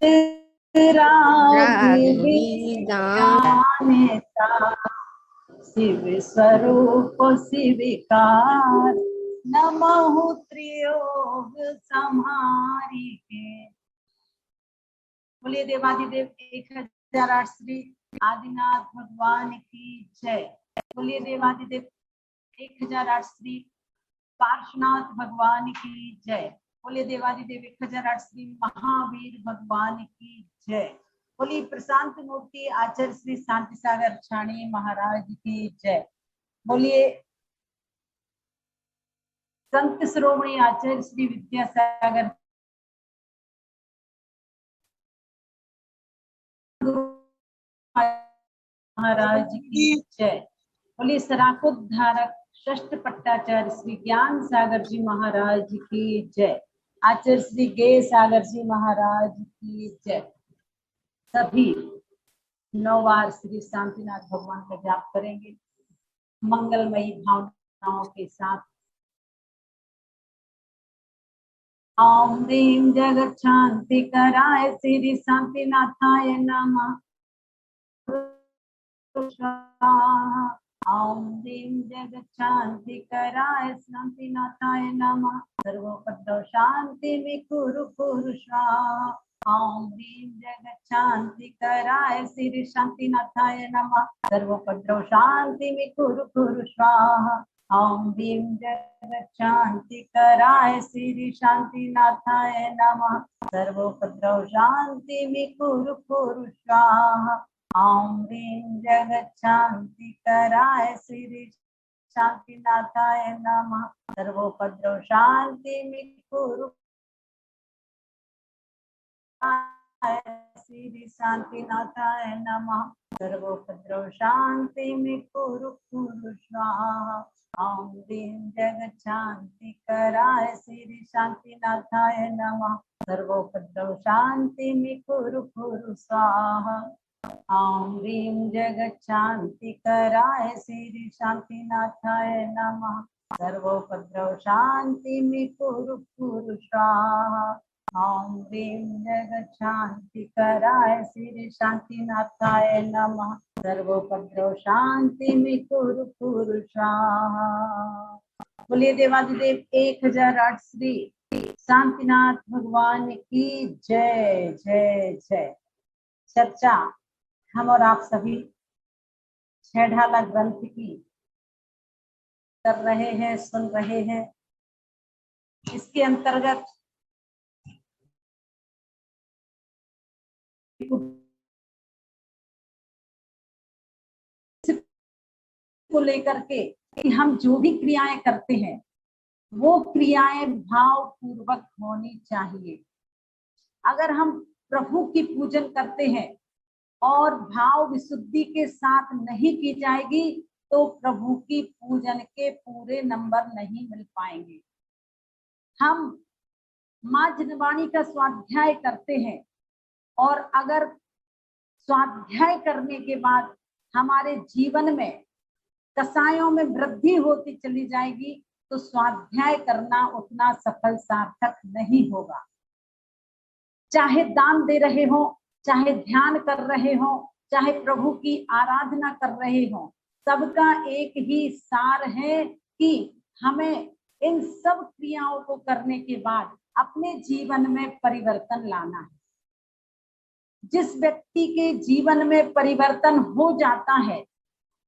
राघविदाता शिव स्वरूप शिविकार नमहु त्रियोग संहारी के। बोलिए देवाधिदेव 1008 श्री आदिनाथ भगवान की जय। बोलिए देवाधिदेव 1008 श्री पार्श्वनाथ भगवान की जय। बोलिए देवाधिदेव 1008 श्री महावीर भगवान की जय। बोलिए प्रशांत मूर्ति आचार्य श्री शांति सागर छाणी महाराज की जय। बोलिए संत श्रोमणी आचार्य श्री विद्यासागर महाराज की जय। बोलिए सराकोद्धारक षष्ठ पट्टाचार्य श्री ज्ञान सागर जी महाराज की जय। आचार्य श्री गे सागर जी महाराज की जय। सभी 9 बार श्री शांतिनाथ भगवान का जाप करेंगे मंगलमयी भावनाओं के साथ। ओम ह्रीं जगत शांति कराय श्री शांतिनाथाय नमः। ओम ह्रीं जगत शांति कराय शांतिनाथाय नमः। सर्वोपद्रव शांति में कुरु कुरु स्वाहा। ओम ह्रीं जगत शांति कराय श्री शांतिनाथाय नमः। सर्वोपद्रव शांति में कुरु कुरु स्वाहा। ओम ह्रीं जगत शांति कराय श्री शांतिनाथाय नमः। सर्वोपद्रव शांति में कुरु कुरु स्वाहा। ओम ह्रीं जगत शांति कराय श्री शांतिनाथाय नमः। सर्वोपद्रव शांति में कुरु श्री शांतिनाथाय नमः। सर्वोपद्रव शांति में कुरु कुरु स्वाहा। ओम ह्रीं जगत शांति कराय श्री शांतिनाथाय नमः। सर्वोपद्रव शांति में कुरु कुरु स्वाहा। ओम ह्रीं जगत शांति कराय श्री शांतिनाथाय नमः। सर्वोपद्रव शांति में कुरु कुरु स्वाहा। ओम ह्रीं जगत शांति कराय श्री शांतिनाथाय नमः। सर्वोपद्रव शांति में कुरु कुरु स्वाहा। बोलिए देवाधिदेव 1008 श्री शांतिनाथ भगवान की जय जय जय। चर्चा हम और आप सभी छेढ़ाला ग्रंथ की कर रहे हैं, सुन रहे हैं। इसके अंतर्गत को लेकर के कि हम जो भी क्रियाएं करते हैं वो क्रियाएं भाव पूर्वक होनी चाहिए। अगर हम प्रभु की पूजन करते हैं और भाव विशुद्धि के साथ नहीं की जाएगी तो प्रभु की पूजन के पूरे नंबर नहीं मिल पाएंगे। हम माँ जिनवाणी का स्वाध्याय करते हैं और अगर स्वाध्याय करने के बाद हमारे जीवन में कसायों में वृद्धि होती चली जाएगी तो स्वाध्याय करना उतना सफल सार्थक नहीं होगा। चाहे दान दे रहे हो, चाहे ध्यान कर रहे हो, चाहे प्रभु की आराधना कर रहे हो, सबका एक ही सार है कि हमें इन सब क्रियाओं को करने के बाद अपने जीवन में परिवर्तन लाना है। जिस व्यक्ति के जीवन में परिवर्तन हो जाता है,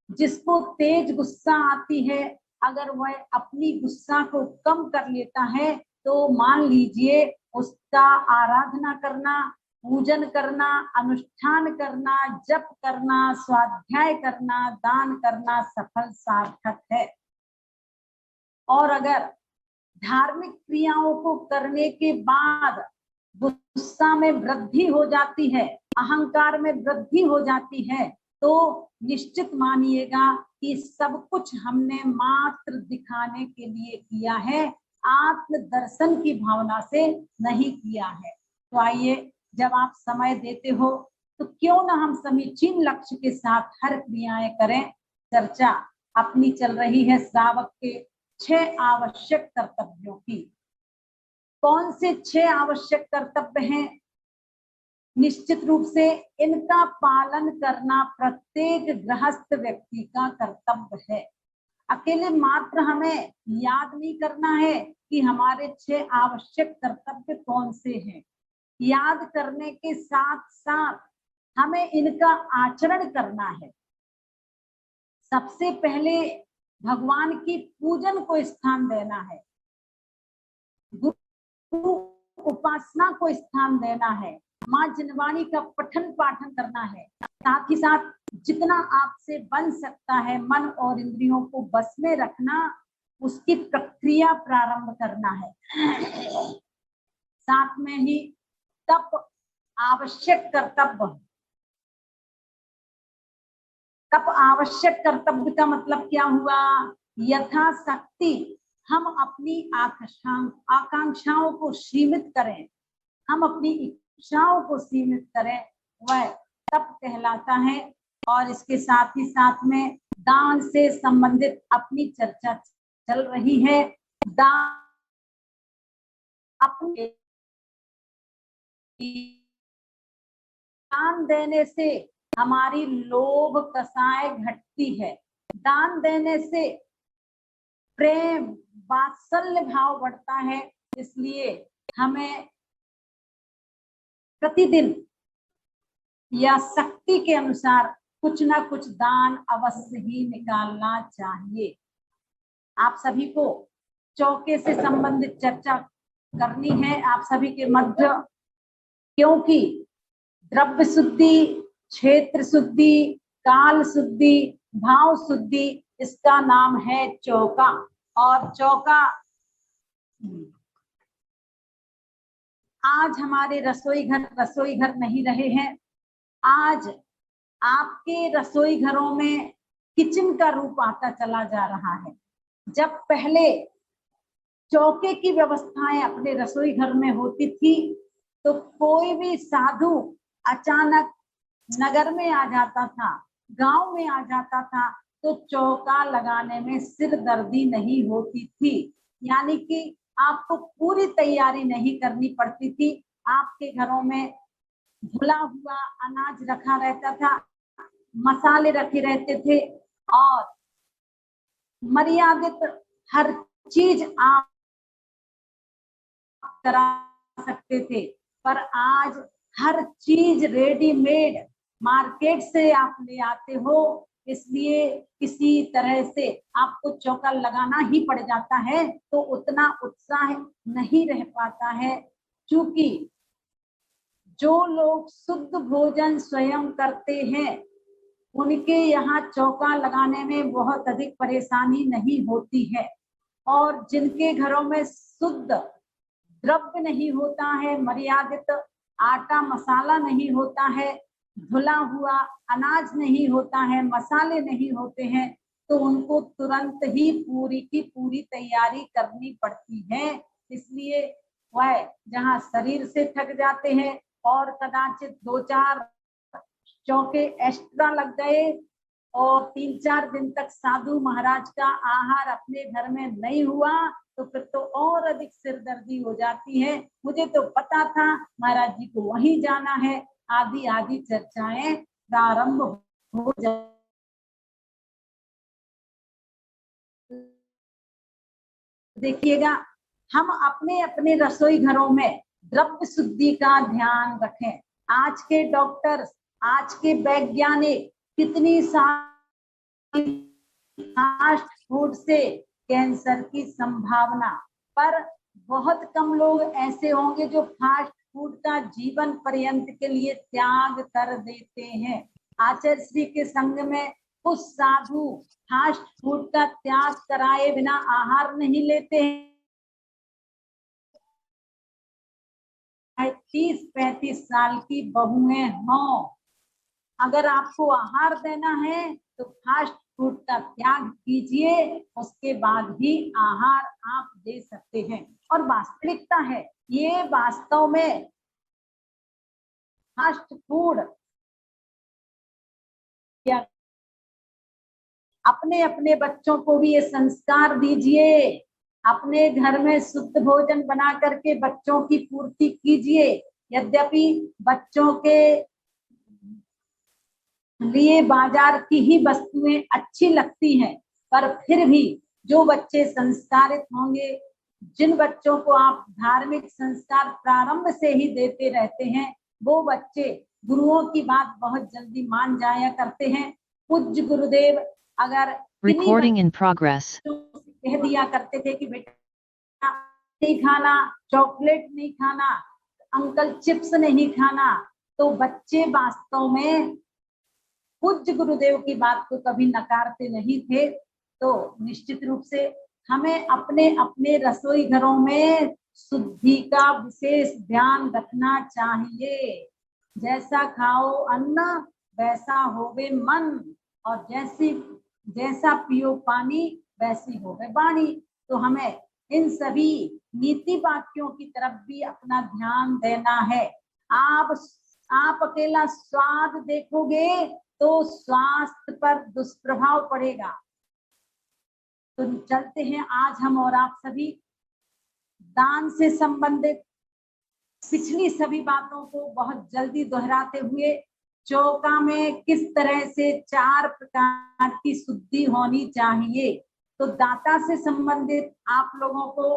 जिसको तेज गुस्सा आती है, अगर वह अपनी गुस्सा को कम कर लेता है तो मान लीजिए उसका आराधना करना, पूजन करना, अनुष्ठान करना, जप करना, स्वाध्याय करना, दान करना सफल सार्थक है। और अगर धार्मिक क्रियाओं को करने के बाद गुस्सा में वृद्धि हो जाती है, अहंकार में वृद्धि हो जाती है, तो निश्चित मानिएगा कि सब कुछ हमने मात्र दिखाने के लिए किया है, आत्म दर्शन की भावना से नहीं किया है। तो आइए, जब आप समय देते हो तो क्यों ना हम समीचीन लक्ष्य के साथ हर क्रियाएं करें। चर्चा अपनी चल रही है श्रावक के 6 आवश्यक कर्तव्यों की। कौन से 6 आवश्यक कर्तव्य हैं? निश्चित रूप से इनका पालन करना प्रत्येक गृहस्थ व्यक्ति का कर्तव्य है। अकेले मात्र हमें याद नहीं करना है कि हमारे 6 आवश्यक कर्तव्य कौन से हैं। याद करने के साथ साथ हमें इनका आचरण करना है। सबसे पहले भगवान की पूजन को स्थान देना है, गुरु उपासना को स्थान देना है, माँ जिनवाणी का पठन पाठन करना है। साथ ही साथ जितना आपसे बन सकता है मन और इंद्रियों को बस में रखना, उसकी प्रक्रिया प्रारंभ करना है। साथ में ही तप आवश्यक कर्तव्य। तप आवश्यक कर्तव्य का मतलब क्या हुआ? यथाशक्ति हम अपनी आकांक्षाओं को सीमित करें, हम अपनी इच्छाओं को सीमित करें, वह तप कहलाता है। और इसके साथ ही साथ में दान से संबंधित अपनी चर्चा चल रही है। दान देने से हमारी लोभ कसाय घटती है। दान देने से प्रेम वात्सल्य भाव बढ़ता है। इसलिए हमें प्रतिदिन या शक्ति के अनुसार कुछ ना कुछ दान अवश्य ही निकालना चाहिए। आप सभी को चौके से संबंधित चर्चा करनी है आप सभी के मध्य, क्योंकि द्रव्य शुद्धि, क्षेत्र शुद्धि, काल शुद्धि, भाव शुद्धि, इसका नाम है चौका। और चौका आज हमारे रसोई घर नहीं रहे हैं। आज आपके रसोई घरों में किचन का रूप आता चला जा रहा है। जब पहले चौके की व्यवस्थाएं अपने रसोई घर में होती थी तो कोई भी साधु अचानक नगर में आ जाता था, गांव में आ जाता था, तो चौका लगाने में सिरदर्दी नहीं होती थी। यानी कि आपको पूरी तैयारी नहीं करनी पड़ती थी। आपके घरों में धुला हुआ अनाज रखा रहता था, मसाले रखे रहते थे और मर्यादित हर चीज आप करा सकते थे। पर आज हर चीज रेडीमेड मार्केट से आप ले आते हो, इसलिए किसी तरह से आपको चौका लगाना ही पड़ जाता है, तो उतना उत्साह नहीं रह पाता है। क्योंकि जो लोग शुद्ध भोजन स्वयं करते हैं उनके यहाँ चौका लगाने में बहुत अधिक परेशानी नहीं होती है। और जिनके घरों में शुद्ध द्रव्य नहीं होता है, मर्यादित आटा मसाला नहीं होता है, धुला हुआ अनाज नहीं होता है, मसाले नहीं होते हैं, तो उनको तुरंत ही पूरी की पूरी तैयारी करनी पड़ती है। इसलिए वह जहाँ शरीर से थक जाते हैं और कदाचित 2-4 चौके एक्स्ट्रा लग गए और 3-4 दिन तक साधु महाराज का आहार अपने घर में नहीं हुआ, तो फिर तो और अधिक सिरदर्दी हो जाती है। मुझे तो पता था महाराज जी को वहीं जाना है, आदि आदि चर्चाएं प्रारंभ हो जाए। देखिएगा, हम अपने अपने रसोई घरों में द्रव्य शुद्धि का ध्यान रखें। आज के डॉक्टर, आज के वैज्ञानिक कितनी सारी फास्ट फूड से कैंसर की संभावना, पर बहुत कम लोग ऐसे होंगे जो फास्ट फूड का जीवन पर्यंत के लिए त्याग कर देते हैं। आचार्य श्री के संग में कुछ साधु फास्ट फूड का त्याग कराए बिना आहार नहीं लेते हैं। 30-35 साल की बहुएं हों, अगर आपको आहार देना है तो फास्ट फूड का त्याग कीजिए, उसके बाद ही आहार आप दे सकते हैं। और वास्तविकता है ये, वास्तव में फास्ट फूड या अपने अपने बच्चों को भी ये संस्कार दीजिए, अपने घर में शुद्ध भोजन बना करके बच्चों की पूर्ति कीजिए। यद्यपि बच्चों के लिए बाजार की ही वस्तुएं अच्छी लगती हैं, पर फिर भी जो बच्चे संस्कारित होंगे, जिन बच्चों को आप धार्मिक संस्कार प्रारंभ से ही देते रहते हैं, वो बच्चे गुरुओं की बात बहुत जल्दी मान जाया करते हैं। पूज्य गुरुदेव अगर Recording in progress. कह दिया करते थे कि बेटा नहीं खाना, चॉकलेट नहीं खाना, अंकल चिप्स नहीं खाना, तो बच्चे वास्तव में पूज्य गुरुदेव की बात को कभी नकारते नहीं थे। तो निश्चित रूप से हमें अपने अपने रसोई घरों में शुद्धि का विशेष ध्यान रखना चाहिए। जैसा खाओ अन्न वैसा होवे मन, और जैसा पियो पानी वैसी होवे वाणी। तो हमें इन सभी नीति वाक्यों की तरफ भी अपना ध्यान देना है। आप अकेला स्वाद देखोगे तो स्वास्थ्य पर दुष्प्रभाव पड़ेगा। तो चलते हैं आज हम और आप सभी दान से संबंधित पिछली सभी बातों को बहुत जल्दी दोहराते हुए, चौका में किस तरह से 4 प्रकार की शुद्धि होनी चाहिए। तो दाता से संबंधित आप लोगों को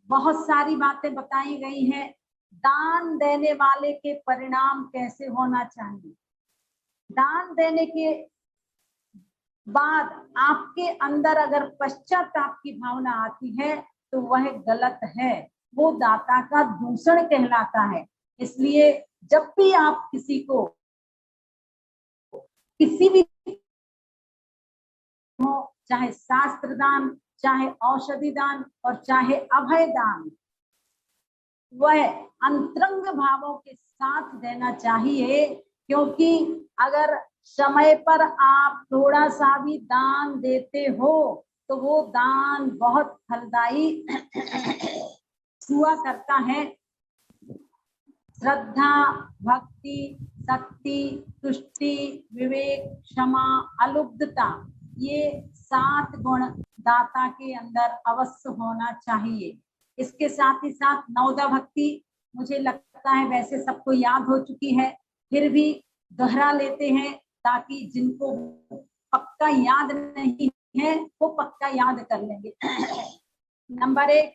बहुत सारी बातें बताई गई हैं। दान देने वाले के परिणाम कैसे होना चाहिए। दान देने के बाद आपके अंदर अगर पश्चाताप की भावना आती है तो वह गलत है, वो दाता का दूषण कहलाता है। इसलिए जब भी आप किसी को किसी भी हो, चाहे शास्त्र दान, चाहे औषधि दान और चाहे अभय दान, वह अंतरंग भावों के साथ देना चाहिए। क्योंकि अगर समय पर आप थोड़ा सा भी दान देते हो तो वो दान बहुत फलदायी हुआ करता है। श्रद्धा, भक्ति, शक्ति, तुष्टि, विवेक, क्षमा, अलुब्धता, ये 7 गुण दाता के अंदर अवश्य होना चाहिए। इसके साथ ही साथ नवदा भक्ति, मुझे लगता है वैसे सबको याद हो चुकी है, फिर भी दोहरा लेते हैं ताकि जिनको पक्का याद नहीं है वो पक्का याद कर लेंगे। नंबर 1,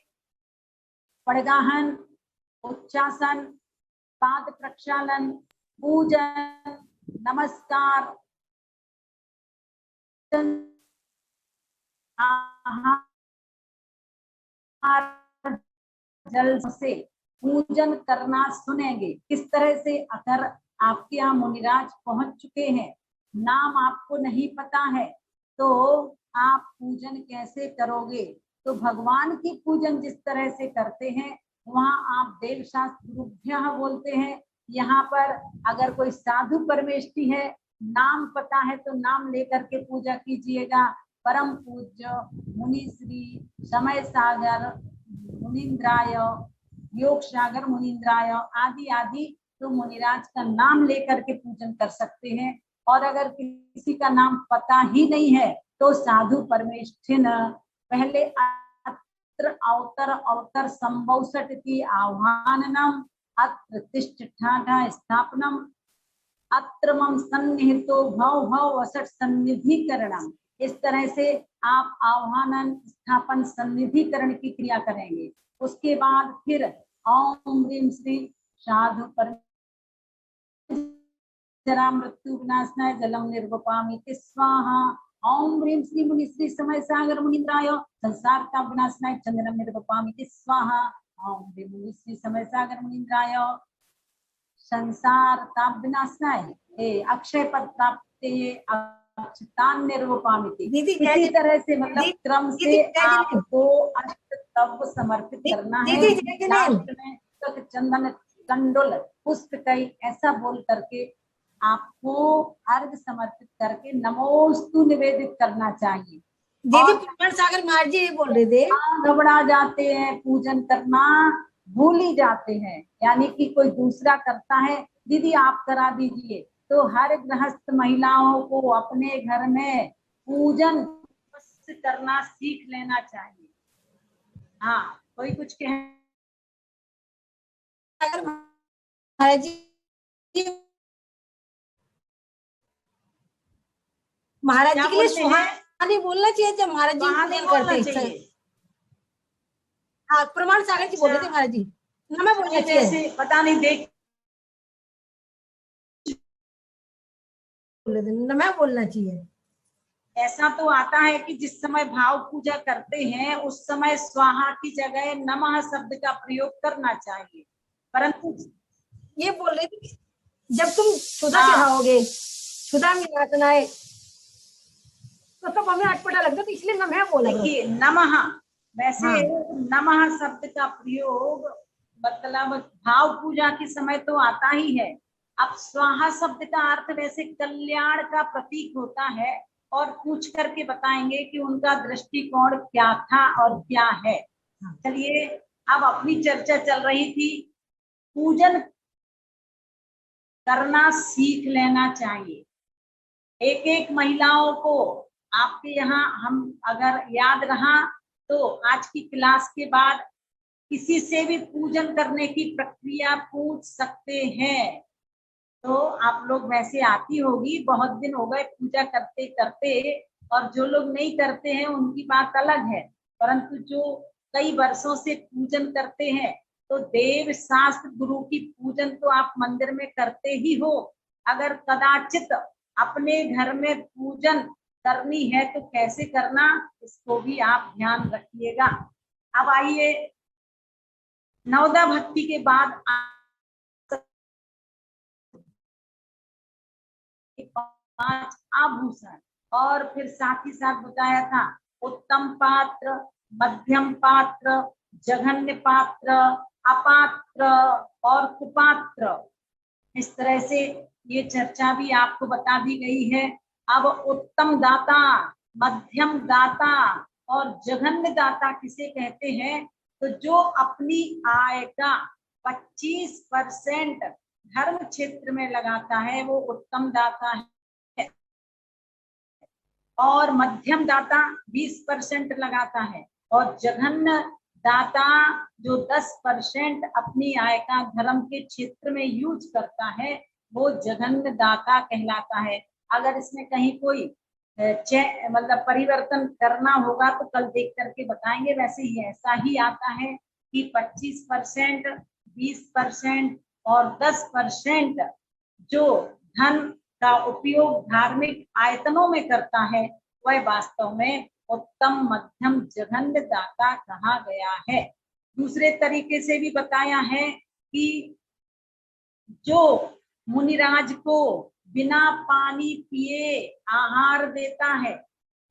पड़गाहन, उच्चासन, पाद प्रक्षालन, पूजन, नमस्कार, जल से पूजन करना सुनेंगे। किस तरह से, अगर आपके यहाँ मुनिराज पहुंच चुके हैं, नाम आपको नहीं पता है, तो आप पूजन कैसे करोगे। तो भगवान की पूजन जिस तरह से करते हैं वहाँ आप देव शास्त्र गुरुभ्यः बोलते हैं। यहाँ पर अगर कोई साधु परमेष्ठी है, नाम पता है तो नाम लेकर के पूजा कीजिएगा। परम पूज्य मुनि श्री समय सागर मुनिंद्राय, योग सागर मुनिंद्राय आदि आदि, तो मुनिराज का नाम लेकर के पूजन कर सकते हैं। और अगर किसी का नाम पता ही नहीं है तो साधु परमेष्ठिन पहले अत्र अवतर अवतर संभवसट की आह्वाननम, अत्र तिष्ठा स्थापनम, अत्र मम सन्निहितो भव भव वसट सन्निधिकरणम। इस तरह से आप आह्वानन, स्थापन, सन्निधिकरण की क्रिया करेंगे। उसके बाद फिर ओम ह्रीं श्री साधु पर जरा मृत्यु विनाशनाय जलम निर्वपामि स्वाहा। ओम ह्रीं श्री मुनि श्री समय सागर मुनिंद्राय संसार का विनाशनाय चंदनम निर्वपामि स्वाहा। ओम ह्रीं मुनि श्री समय सागर मुनिंद्राय संसार का विनाशनाय अक्षय पद प्राप्ति अक्षतान निर्वपामि। इसी तरह से मतलब क्रम से आपको अष्टतव समर्पित करना है। लास्ट में चंदन कंडोल पुष्प कई ऐसा बोल करके आपको अर्घ समर्पित करके नमोस्तु निवेदित करना चाहिए। दीदी पुष्पन सागर मार जी बोल रहे थे, घबरा जाते हैं, पूजन करना भूल ही जाते हैं, यानी कि कोई दूसरा करता है, दीदी आप करा दीजिए। तो हर गृहस्थ महिलाओं को अपने घर में पूजन करना सीख लेना चाहिए। हाँ, कोई कुछ कहे। सागर महाराज जी, महाराज क्या जी के लिए बोलते हैं? सुहानी बोलना चाहिए जब महाराज जी वहां नहीं पूजन बोलना करते हैं। चाहिए। हाँ, प्रमाण सागर जी बोल रहे थे महाराज जी, नमः बोलना चाहिए। जैसे पता नहीं देख बोल रहे थे नमः बोलना चाहिए। ऐसा तो आता है कि जिस समय भाव पूजा करते हैं उस समय स्वाहा की जगह नमः शब्द का प्रयोग करना चाहिए, परंतु ये बोल रहे थे कि जब तुम सुधा हाँ। चढ़ाओगे, सुधा मिलासनाए, तो हमें अटपटा लगता, तो इसलिए नमः बोला। देखिए नमः, वैसे हाँ। नमः शब्द का प्रयोग मतलब भाव पूजा के समय तो आता ही है। अब स्वाहा शब्द का अर्थ वैसे कल्याण का प्रतीक होता है, और पूछ करके बताएंगे कि उनका दृष्टिकोण क्या था और क्या है। चलिए, अब अपनी चर्चा चल रही थी, पूजन करना सीख लेना चाहिए। एक एक महिलाओं को आपके यहाँ हम अगर याद रहा तो आज की क्लास के बाद किसी से भी पूजन करने की प्रक्रिया पूछ सकते हैं। तो आप लोग वैसे आती होगी, बहुत दिन हो गए पूजा करते करते, और जो लोग नहीं करते हैं उनकी बात अलग है, परंतु जो कई वर्षों से पूजन करते हैं तो देव शास्त्र गुरु की पूजन तो आप मंदिर में करते ही हो। अगर कदाचित अपने घर में पूजन करनी है तो कैसे करना, इसको भी आप ध्यान रखिएगा। अब आइए, नवदा भक्ति के बाद 5 आभूषण, और फिर साथ ही साथ बताया था उत्तम पात्र, मध्यम पात्र, जघन्य पात्र, अपात्र और कुपात्र। इस तरह से ये चर्चा भी आपको बता दी गई है। अब उत्तम दाता, मध्यम दाता और जघन्य दाता किसे कहते हैं, तो जो अपनी आय का 25% धर्म क्षेत्र में लगाता है वो उत्तम दाता है, और मध्यम दाता 20% लगाता है, और जघन्य दाता जो 10% अपनी आय का धर्म के क्षेत्र में यूज करता है वो जघन्य दाता कहलाता है। अगर इसमें कहीं कोई मतलब परिवर्तन करना होगा तो कल देख करके बताएंगे। वैसे ही ऐसा ही आता है कि 25%, 20% और 10% जो धन का उपयोग धार्मिक आयतनों में करता है वह वास्तव में उत्तम मध्यम जघन्य दाता कहा गया है। दूसरे तरीके से भी बताया है कि जो मुनिराज को बिना पानी पिए आहार देता है,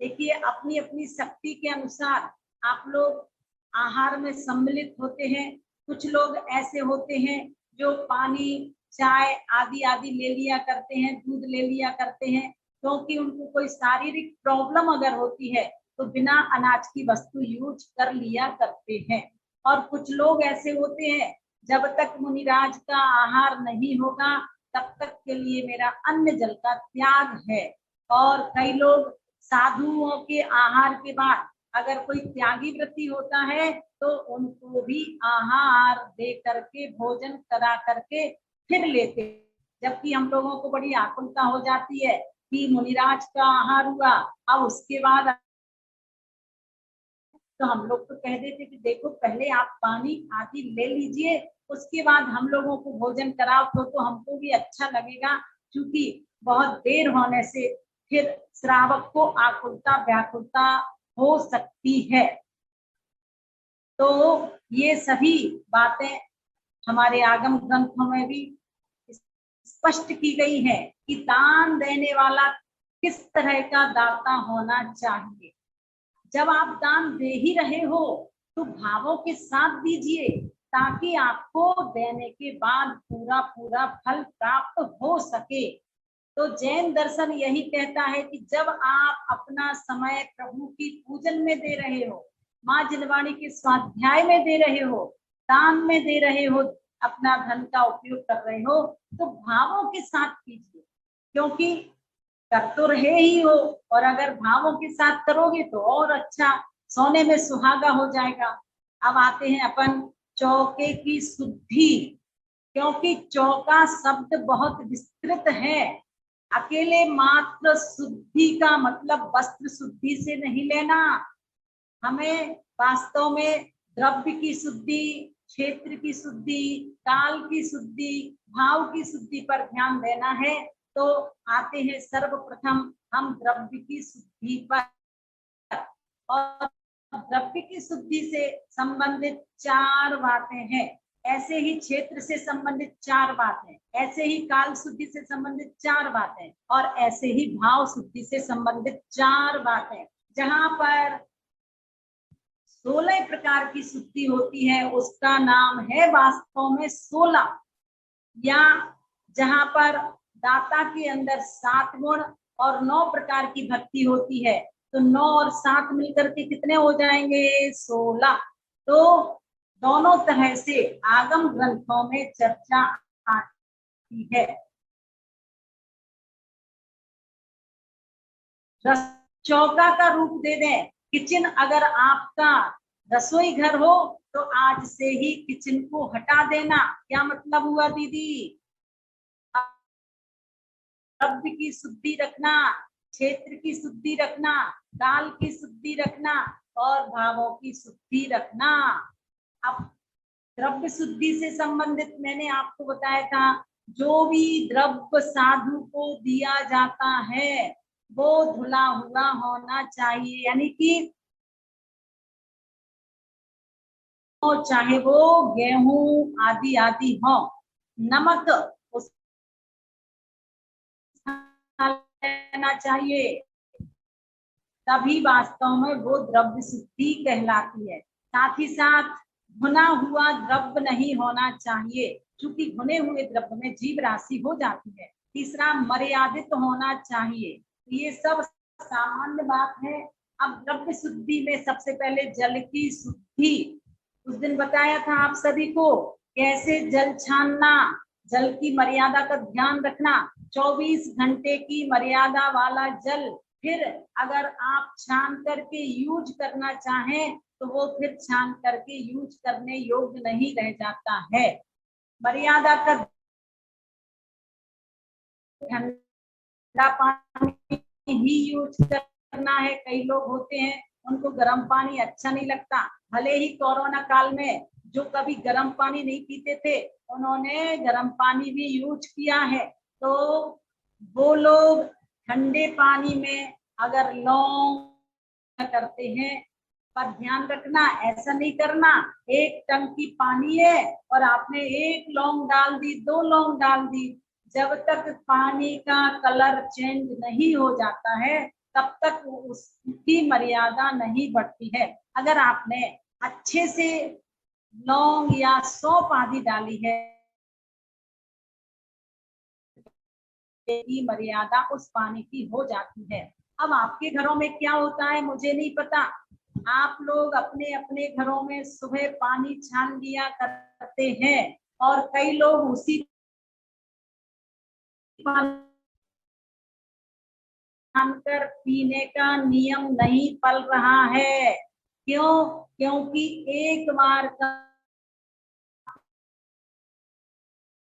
देखिए अपनी अपनी शक्ति के अनुसार आप लोग आहार में सम्मिलित होते हैं। कुछ लोग ऐसे होते हैं जो पानी, चाय आदि आदि ले लिया करते हैं, दूध ले लिया करते हैं, क्योंकि उनको कोई शारीरिक प्रॉब्लम अगर होती है तो बिना अनाज की वस्तु यूज कर लिया करते हैं। और कुछ लोग ऐसे होते हैं, जब तक मुनिराज का आहार नहीं होगा तब तक के लिए मेरा अन्न जल का त्याग है। और कई लोग साधुओं के आहार के बाद अगर कोई त्यागी व्रती होता है तो उनको भी आहार दे करके, भोजन करा करके फिर लेते, जबकि हम लोगों को बड़ी आकुलता हो जाती है कि मुनिराज का आहार हुआ, अब उसके बाद तो हम लोग तो कह देते कि देखो पहले आप पानी आदि ले लीजिए, उसके बाद हम लोगों को भोजन कराओ तो हमको भी अच्छा लगेगा, क्योंकि बहुत देर होने से फिर श्रावक को आकुलता व्याकुलता हो सकती है। तो ये सभी बातें हमारे आगम ग्रंथों में भी स्पष्ट की गई है कि दान देने वाला किस तरह का दाता होना चाहिए। जब आप दान दे ही रहे हो तो भावों के साथ दीजिए, ताकि आपको देने के बाद पूरा पूरा फल प्राप्त हो सके। तो जैन दर्शन यही कहता है कि जब आप अपना समय प्रभु की पूजन में दे रहे हो, माँ जिनवाणी के स्वाध्याय में दे रहे हो, दान में दे रहे हो, अपना धन का उपयोग कर रहे हो, तो भावों के साथ कीजिए, क्योंकि कर तो रहे ही हो, और अगर भावों के साथ करोगे तो और अच्छा, सोने में सुहागा हो जाएगा। अब आते हैं अपन चौके की शुद्धि। क्योंकि चौका शब्द बहुत विस्तृत है। अकेले मात्र शुद्धि का मतलब वस्त्र शुद्धि से नहीं लेना, हमें वास्तव में द्रव्य की शुद्धि, क्षेत्र की शुद्धि, काल की शुद्धि, भाव की शुद्धि पर ध्यान देना है। तो आते हैं सर्वप्रथम हम द्रव्य की शुद्धि पर। और द्रव्य की शुद्धि से संबंधित 4 बातें हैं, ऐसे ही क्षेत्र से संबंधित 4 बातें, ऐसे ही काल शुद्धि से संबंधित 4 बातें, और ऐसे ही भाव शुद्धि से संबंधित 4 बातें। जहां पर 16 प्रकार की शुद्धि होती है उसका नाम है वास्तव में 16। या जहां पर दाता के अंदर 7 गुण और 9 प्रकार की भक्ति होती है, तो 9 और 7 मिलकर के कितने हो जाएंगे? 16। तो दोनों तरह से आगम ग्रंथों में चर्चा आती है। चौका का रूप दे दें। किचन अगर आपका रसोई घर हो तो आज से ही किचन को हटा देना। क्या मतलब हुआ दीदी? द्रव्य की शुद्धि रखना, क्षेत्र की शुद्धि रखना, काल की शुद्धि रखना और भावों की शुद्धि रखना। अब द्रव्य शुद्धि से संबंधित मैंने आपको बताया था, जो भी द्रव्य साधु को दिया जाता है वो धुला हुआ होना चाहिए, यानी कि चाहे वो गेहूं आदि आदि हो, नमक लेना चाहिए, तभी वास्तव में वो द्रव्य शुद्धि कहलाती है। साथ ही साथ भुना हुआ द्रव्य नहीं होना चाहिए, क्योंकि भुने हुए द्रव्य में जीव राशि हो जाती है। तीसरा, मर्यादित होना चाहिए। ये सब सामान्य बात है। अब द्रव्य शुद्धि में सबसे पहले जल की शुद्धि, उस दिन बताया था आप सभी को कैसे जल छानना, जल की मर्यादा का ध्यान रखना, 24 घंटे की मर्यादा वाला जल। फिर अगर आप छान करके यूज करना चाहें तो वो फिर छान करके यूज करने योग्य नहीं रह जाता है। मर्यादा का ठंडा पानी ही यूज करना है। कई लोग होते हैं उनको गर्म पानी अच्छा नहीं लगता, भले ही कोरोना काल में जो कभी गर्म पानी नहीं पीते थे उन्होंने गर्म पानी भी यूज किया है। तो वो लोग ठंडे पानी में अगर लौंग करते हैं, पर ध्यान रखना ऐसा नहीं करना। 1 टंकी पानी है और आपने 1 लौंग डाल दी, 2 लौंग डाल दी, जब तक पानी का कलर चेंज नहीं हो जाता है तब तक उसकी मर्यादा नहीं बढ़ती है। अगर आपने अच्छे से लौंग या सौंफ आदि डाली है, की मर्यादा उस पानी की हो जाती है। अब आपके घरों में क्या होता है मुझे नहीं पता, आप लोग अपने अपने घरों में सुबह पानी छान लिया करते हैं और कई लोग उसी छानकर पीने का नियम नहीं पल रहा है। क्यों? क्योंकि एक बार का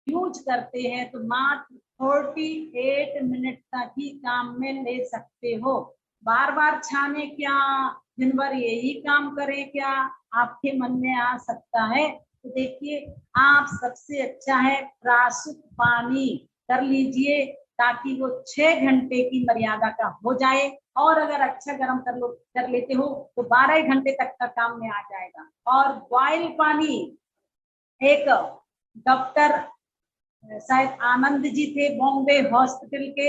यूज करते हैं तो मात्र 48 मिनट तक ही काम में ले सकते हो। बार बार छाने क्या, दिन भर यही काम करें क्या, आपके मन में आ सकता है। तो देखिए, आप सबसे अच्छा है प्राशुद्ध पानी कर लीजिए ताकि वो 6 घंटे की मर्यादा का हो जाए, और अगर अच्छा गर्म कर लेते हो तो 12 घंटे तक का काम में आ जाएगा। और बॉयल पानी, एक डॉक्टर शायद आनंद जी थे बॉम्बे हॉस्पिटल के,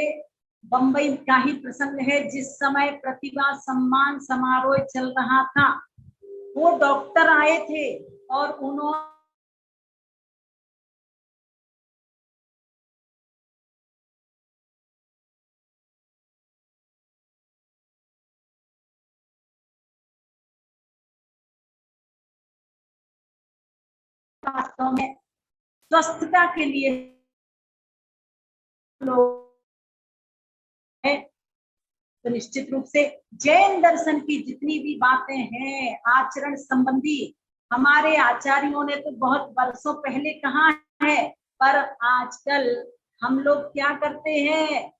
बम्बई का ही प्रसंग है, जिस समय प्रतिभा सम्मान समारोह चल रहा था, वो डॉक्टर आए थे और उन्होंने वास्तव में स्वस्थता के लिए लोग है। तो निश्चित रूप से जैन दर्शन की जितनी भी बातें हैं आचरण संबंधी, हमारे आचार्यों ने तो बहुत वर्षों पहले कहा है, पर आजकल हम लोग क्या करते हैं,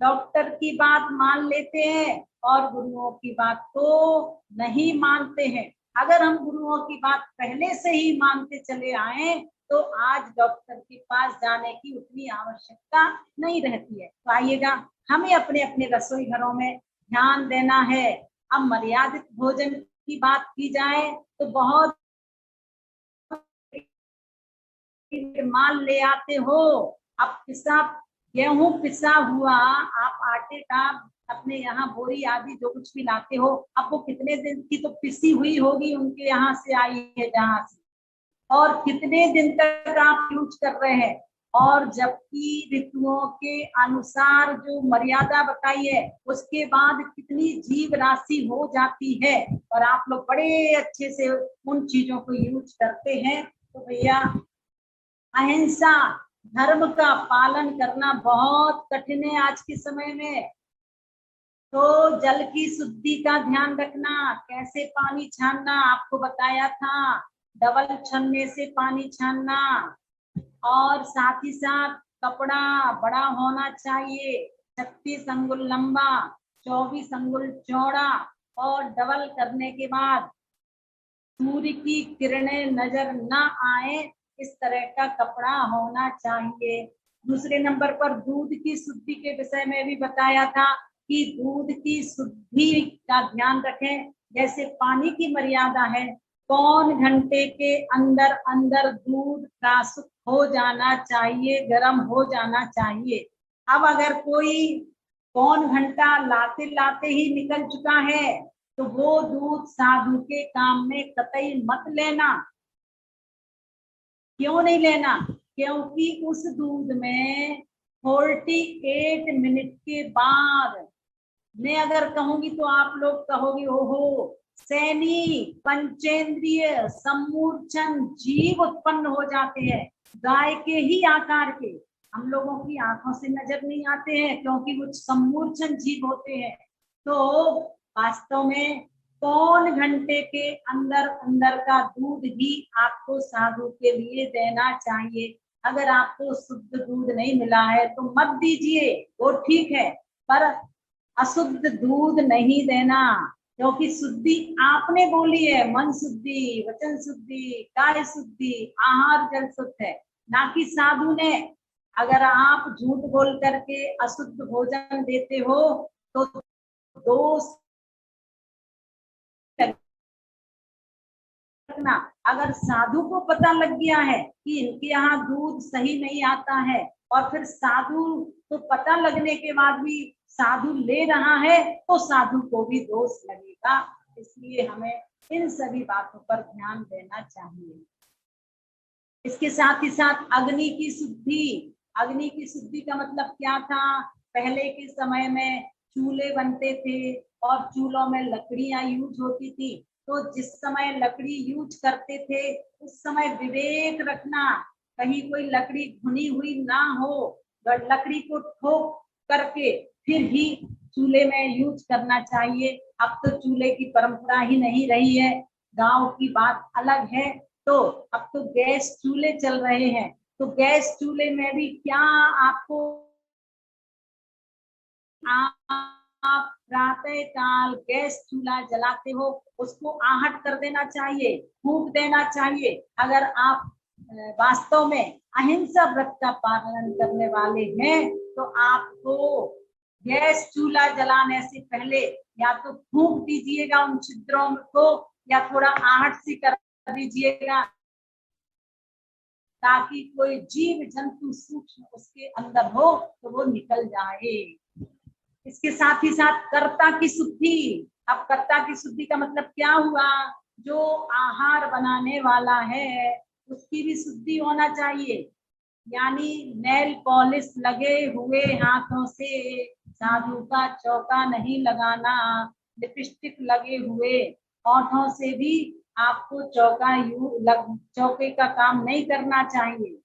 डॉक्टर की बात मान लेते हैं और गुरुओं की बात तो नहीं मानते हैं। अगर हम गुरुओं की बात पहले से ही मानते चले आए तो आज डॉक्टर के पास जाने की उतनी आवश्यकता नहीं रहती है। तो आइएगा, हमें अपने अपने रसोई घरों में ध्यान देना है। अब मर्यादित भोजन की बात की जाए तो बहुत माल ले आते हो। अब पिसा गेहूं पिसा हुआ आप आटे का अपने यहाँ बोरी आदि जो कुछ भी लाते हो, अब वो कितने दिन की तो पिसी हुई होगी, उनके यहाँ से आई है जहां से, और कितने दिन तक आप यूज कर रहे हैं। और जबकि ऋतुओं के अनुसार जो मर्यादा बताई है उसके बाद कितनी जीव राशि हो जाती है, और आप लोग बड़े अच्छे से उन चीजों को यूज करते हैं। तो भैया, अहिंसा धर्म का पालन करना बहुत कठिन है आज के समय में। तो जल की शुद्धि का ध्यान रखना, कैसे पानी छानना आपको बताया था, डबल छन्ने से पानी छानना, और साथ ही साथ कपड़ा बड़ा होना चाहिए, 36 अंगुल लंबा, 24 अंगुल चौड़ा, और डबल करने के बाद सूर्य की किरणें नजर न आए, इस तरह का कपड़ा होना चाहिए। दूसरे नंबर पर दूध की शुद्धि के विषय में भी बताया था कि दूध की शुद्धि का ध्यान रखें। जैसे पानी की मर्यादा है, पौन घंटे के अंदर अंदर दूध प्रासुत हो जाना चाहिए, गर्म हो जाना चाहिए। अब अगर कोई पौन घंटा लाते लाते ही निकल चुका है तो वो दूध साधु के काम में कतई मत लेना। क्यों नहीं लेना? क्योंकि उस दूध में 48 मिनट के बाद, मैं अगर कहूंगी तो आप लोग कहोगे ओहो, सैनी पंचेंद्रिय सम्मूर्छन जीव उत्पन्न हो जाते हैं, गाय के ही आकार के। हम लोगों की आंखों से नजर नहीं आते हैं क्योंकि वो सम्मूर्छन जीव होते हैं। तो वास्तव में पौन घंटे के अंदर अंदर का दूध ही आपको साधु के लिए देना चाहिए। अगर आपको शुद्ध दूध नहीं मिला है तो मत दीजिए, वो ठीक है, पर अशुद्ध दूध नहीं देना, क्योंकि शुद्धि आपने बोली है, मन शुद्धि, वचन शुद्धि, काय शुद्धि, आहार जल शुद्ध है, ना कि साधु ने। अगर आप झूठ बोल करके अशुद्ध भोजन देते हो तो दोष रखना। अगर साधु को पता लग गया है कि इनके यहाँ दूध सही नहीं आता है, और फिर साधु तो पता लगने के बाद भी साधु ले रहा है, तो साधु को भी दोष लगेगा। इसलिए हमें इन सभी बातों पर ध्यान देना चाहिए। इसके साथ ही साथ अग्नि की शुद्धि। अग्नि की शुद्धि का मतलब क्या था? पहले के समय में चूल्हे बनते थे और चूल्हों में लकड़ियां यूज होती थी। तो जिस समय लकड़ी यूज करते थे उस समय विवेक रखना, कहीं कोई लकड़ी घुनी हुई ना हो, लकड़ी को ठोक करके फिर ही चूल्हे में यूज करना चाहिए। अब तो चूल्हे की परंपरा ही नहीं रही है, गांव की बात अलग है। तो अब तो गैस चूल्हे चल रहे हैं, तो गैस चूल्हे में भी क्या आपको आप प्रातः काल गैस चूल्हा जलाते हो, उसको आहट कर देना चाहिए, फूंक देना चाहिए। अगर आप वास्तव में अहिंसा व्रत का पालन करने वाले हैं तो आपको गैस चूल्हा जलाने से पहले या तो फूंक दीजिएगा उन छिद्रों को, या थोड़ा आहट सी कर दीजिएगा, ताकि कोई जीव जंतु सूक्ष्म उसके अंदर हो तो वो निकल जाए। इसके साथ ही साथ कर्ता की शुद्धि। अब कर्ता की शुद्धि का मतलब क्या हुआ? जो आहार बनाने वाला है उसकी भी शुद्धि होना चाहिए, यानी नेल पॉलिश लगे हुए हाथों से साधु का चौका नहीं लगाना, लिपस्टिक लगे हुए होठों से भी आपको चौके का काम नहीं करना चाहिए।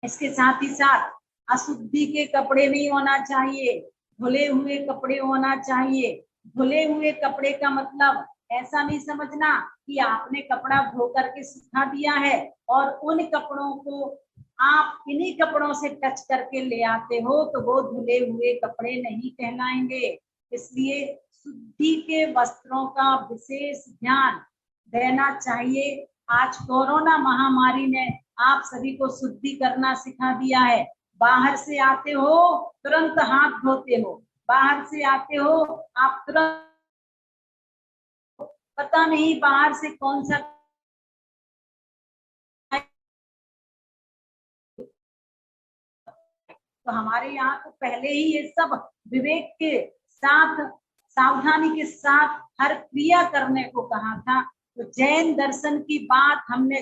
इसके साथ ही साथ अशुद्धि के कपड़े नहीं होना चाहिए, धुले हुए कपड़े होना चाहिए। धुले हुए कपड़े का मतलब ऐसा नहीं समझना कि आपने कपड़ा धो करके सुखा दिया है और उन कपड़ों को आप इन्हीं कपड़ों से टच करके ले आते हो तो वो धुले हुए कपड़े नहीं कहलाएंगे। इसलिए शुद्धि के वस्त्रों का विशेष ध्यान देना चाहिए। आज कोरोना महामारी ने आप सभी को शुद्धि करना सिखा दिया है। बाहर से आते हो तुरंत हाथ धोते हो, बाहर से आते हो आप तुरंत, पता नहीं बाहर से कौन सा तो हमारे यहाँ तो पहले ही ये सब विवेक के साथ सावधानी के साथ हर क्रिया करने को कहा था। तो जैन दर्शन की बात हमने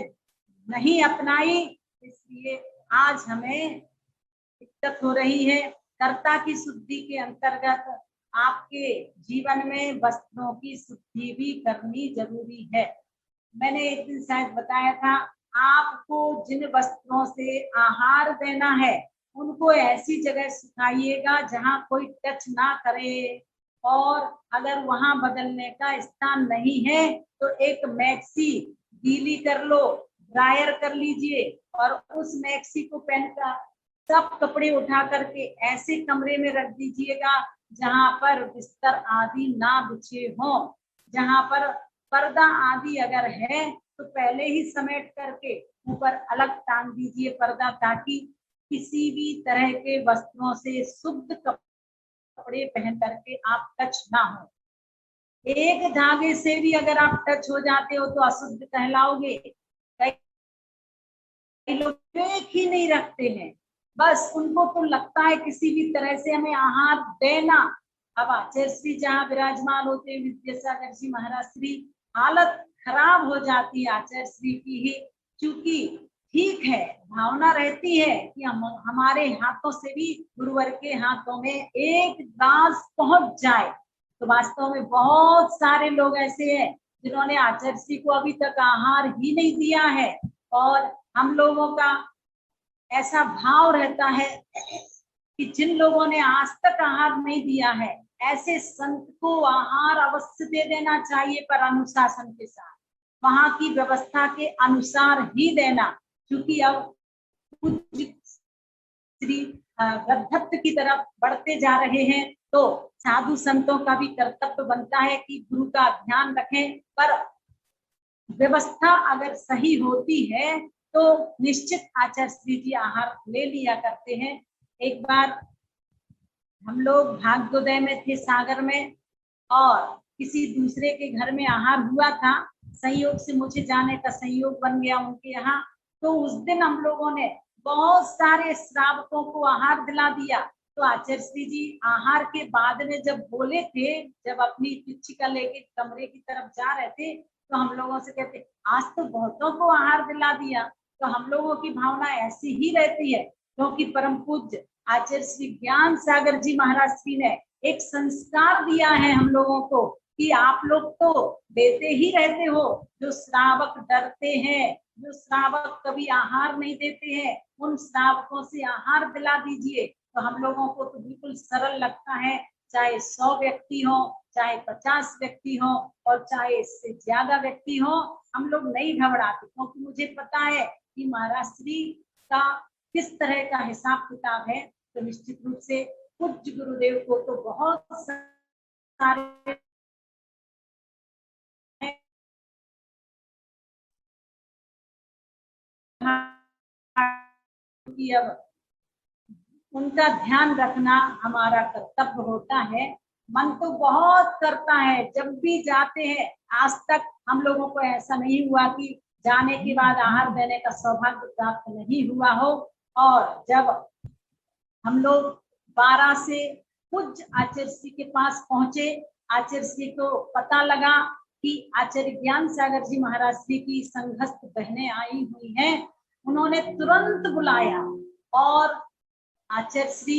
नहीं अपनाई, इसलिए आज हमें दिक्कत हो रही है। कर्ता की शुद्धि के अंतर्गत आपके जीवन में वस्त्रों की शुद्धि भी करनी जरूरी है। मैंने एक दिन शायद बताया था, आपको जिन वस्त्रों से आहार देना है उनको ऐसी जगह सुखाइएगा जहां कोई टच ना करे, और अगर वहां बदलने का स्थान नहीं है तो एक मैक्सी गीली कर लो, ड्रायर कर लीजिए और उस मैक्सी को पहनकर सब कपड़े उठा करके ऐसे कमरे में रख दीजिएगा जहां पर बिस्तर आदि ना बिछे हों। जहां पर पर्दा आदि अगर है तो पहले ही समेट करके ऊपर अलग टांग दीजिए पर्दा, ताकि किसी भी तरह के वस्त्रों से शुद्ध कपड़े पहन करके आप टच ना हो। एक धागे से भी अगर आप टच हो जाते हो तो अशुद्ध कहलाओगे। कई लोग विवेक ही नहीं रखते हैं, बस उनको तो लगता है किसी भी तरह से हमें आहार देना। अब आचार्य श्री जहाँ विराजमान होते हैं विद्यासागर जी महाराज श्री, हालत खराब हो जाती है आचार्य श्री की ही, क्योंकि ठीक है भावना रहती है कि हमारे हाथों से भी गुरुवर के हाथों में एक दास पहुंच जाए। तो वास्तव में बहुत सारे लोग ऐसे हैं जिन्होंने आचार्य श्री को अभी तक आहार ही नहीं दिया है, और हम लोगों का ऐसा भाव रहता है कि जिन लोगों ने आज तक आहार नहीं दिया है ऐसे संत को आहार अवश्य दे देना चाहिए, पर अनुशासन के साथ, वहां की व्यवस्था के अनुसार ही देना। क्योंकि अब श्री वृद्धत्व की तरफ बढ़ते जा रहे हैं तो साधु संतों का भी कर्तव्य बनता है कि गुरु का ध्यान रखें, पर व्यवस्था अगर सही होती है तो निश्चित आचार्य श्री जी आहार ले लिया करते हैं। एक बार हम लोग भाग्योदय में थे सागर में, और किसी दूसरे के घर में आहार हुआ था, संयोग से मुझे जाने का संयोग बन गया उनके यहाँ। तो उस दिन हम लोगों ने बहुत सारे श्रावकों को आहार दिला दिया। तो आचार्य श्री जी आहार के बाद में जब बोले थे, जब अपनी पिच्छिका लेके कमरे की तरफ जा रहे थे, तो हम लोगों से कहते आज तो बहुतों को आहार दिला दिया। तो हम लोगों की भावना ऐसी ही रहती है, क्योंकि परम पूज्य आचार्य श्री ज्ञान सागर जी महाराज श्री ने एक संस्कार दिया है हम लोगों को कि आप लोग तो देते ही रहते हो, जो श्रावक डरते हैं, जो श्रावक कभी आहार नहीं देते हैं, उन श्रावकों से आहार दिला दीजिए। तो हम लोगों को तो बिल्कुल सरल लगता है, चाहे 100 व्यक्ति हो, चाहे 50 व्यक्ति हो, और चाहे इससे ज्यादा व्यक्ति हो, हम लोग नहीं घबराते, क्योंकि मुझे पता है कि महाराज श्री का किस तरह का हिसाब किताब है। तो निश्चित रूप से पूज्य गुरुदेव को तो बहुत सारे अब उनका ध्यान रखना हमारा कर्तव्य होता है। मन तो बहुत करता है, जब भी जाते हैं, आज तक हम लोगों को ऐसा नहीं हुआ कि जाने के बाद आहार देने का सौभाग्य प्राप्त नहीं हुआ हो। और जब हम लोग 12 से पूज्य आचार्य श्री के पास पहुंचे, आचार्य श्री को पता लगा कि आचार्य ज्ञान सागर जी महाराज श्री की संघस्थ बहनें आई हुई हैं। उन्होंने तुरंत बुलाया और आचार्य श्री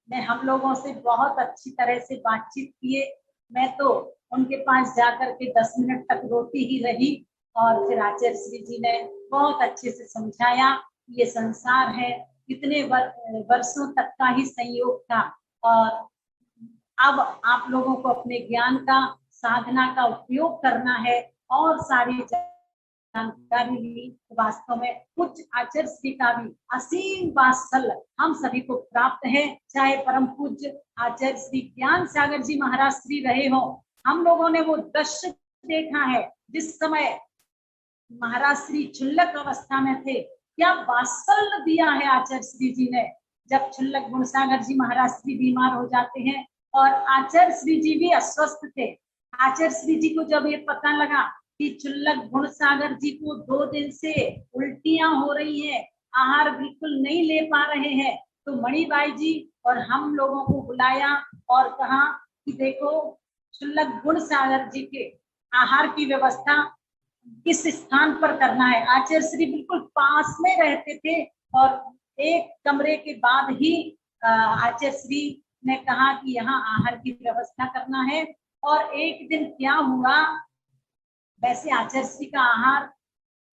ने हम लोगों से बहुत अच्छी तरह से बातचीत किए। मैं तो उनके पास जाकर के 10 मिनट तक रोती ही रही, और फिर आचार्य श्री जी ने बहुत अच्छे से समझाया ये संसार है, कितने वर्षों तक का ही संयोग था, और अब आप लोगों को अपने ज्ञान का साधना का उपयोग करना है और सारी जानकारी ली। वास्तव में पूज्य आचार्य श्री का भी असीम वात्सल्य हम सभी को प्राप्त है। चाहे परम पूज्य आचार्य श्री ज्ञान सागर जी महाराज श्री रहे हो, हम लोगों ने वो दृश्य देखा है जिस समय महाराज श्री क्षुल्लक अवस्था में थे, क्या वात्सल्य दिया है आचार्य श्री जी ने। जब क्षुल्लक गुणसागर जी महाराज श्री बीमार हो जाते हैं और आचार्य श्री जी भी अस्वस्थ थे, आचार्य श्री जी को जब ये पता लगा कि क्षुल्लक गुणसागर जी को 2 दिन से उल्टियां हो रही है, आहार बिल्कुल नहीं ले पा रहे हैं, तो मणिबाई जी और हम लोगों को बुलाया और कहा कि देखो क्षुल्लक गुणसागर जी के आहार की व्यवस्था किस स्थान पर करना है। आचार्य श्री बिल्कुल पास में रहते थे और एक कमरे के बाद ही आचार्य श्री ने कहा कि यहाँ आहार की व्यवस्था करना है। और एक दिन क्या हुआ, वैसे आचार्य श्री का आहार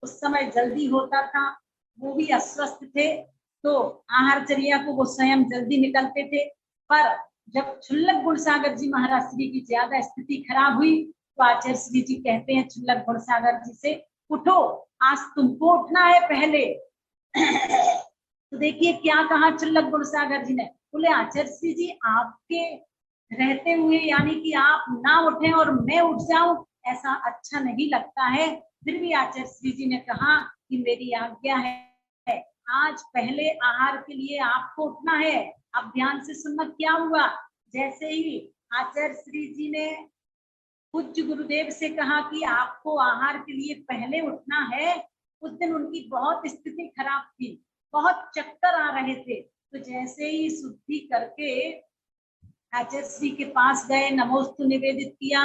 उस समय जल्दी होता था, वो भी अस्वस्थ थे तो आहारचर्या को वो स्वयं जल्दी निकलते थे। पर जब क्षुल्लक गुणसागर जी महाराज श्री की ज्यादा स्थिति खराब हुई तो आचार्य श्री जी कहते हैं क्षुल्लक गुणसागर जी से, उठो आज तुमको उठना है पहले। तो देखिए क्या कहा क्षुल्लक गुणसागर जी ने, बोले आचार्य श्री जी आपके रहते हुए यानी कि आप ना उठे और मैं उठ जाऊं, ऐसा अच्छा नहीं लगता है। फिर भी आचार्य श्री जी ने कहा कि मेरी आज्ञा है, आज पहले आहार के लिए आपको उठना है। अब ध्यान से सुनना क्या हुआ। जैसे ही आचार्य श्री जी ने पूज्य गुरुदेव से कहा कि आपको आहार के लिए पहले उठना है, उस दिन उनकी बहुत स्थिति खराब थी, बहुत चक्कर आ रहे थे। तो जैसे ही शुद्धि करके आचार्य श्री के पास गए, नमोस्तु निवेदित किया,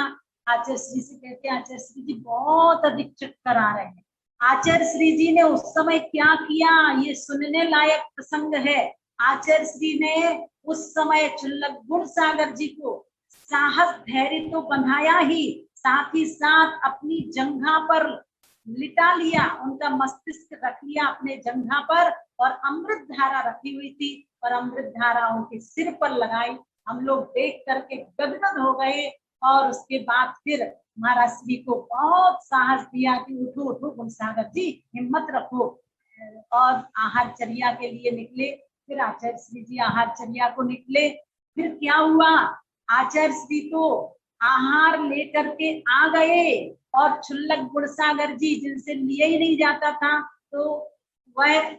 आचार्य श्री से कहते हैं आचार्य श्री जी बहुत अधिक चक्कर आ रहे हैं। आचार्य श्री जी ने उस समय क्या किया, ये सुनने लायक प्रसंग है। आचार्य श्री ने उस समय क्षुल्लक गुणसागर जी को साहस धैर्य तो बंधाया ही, साथ ही साथ अपनी जंघा पर लिटा लिया, उनका मस्तिष्क रख लिया अपने जंघा पर और अमृत धारा रखी हुई थी और अमृत धारा उनके सिर पर लगाई। हम लोग देख करके गदगद हो गए और उसके बाद फिर महाराज श्री को बहुत साहस दिया कि उठो उठो गुणसागर जी, हिम्मत रखो, और आहारचर्या के लिए निकले। फिर आचार्य श्री जी आहारचर्या को निकले। फिर क्या हुआ, आचार्य श्री तो आहार लेकर के आ गए और क्षुल्लक गुणसागर जी जिनसे लिया ही नहीं जाता था, तो वह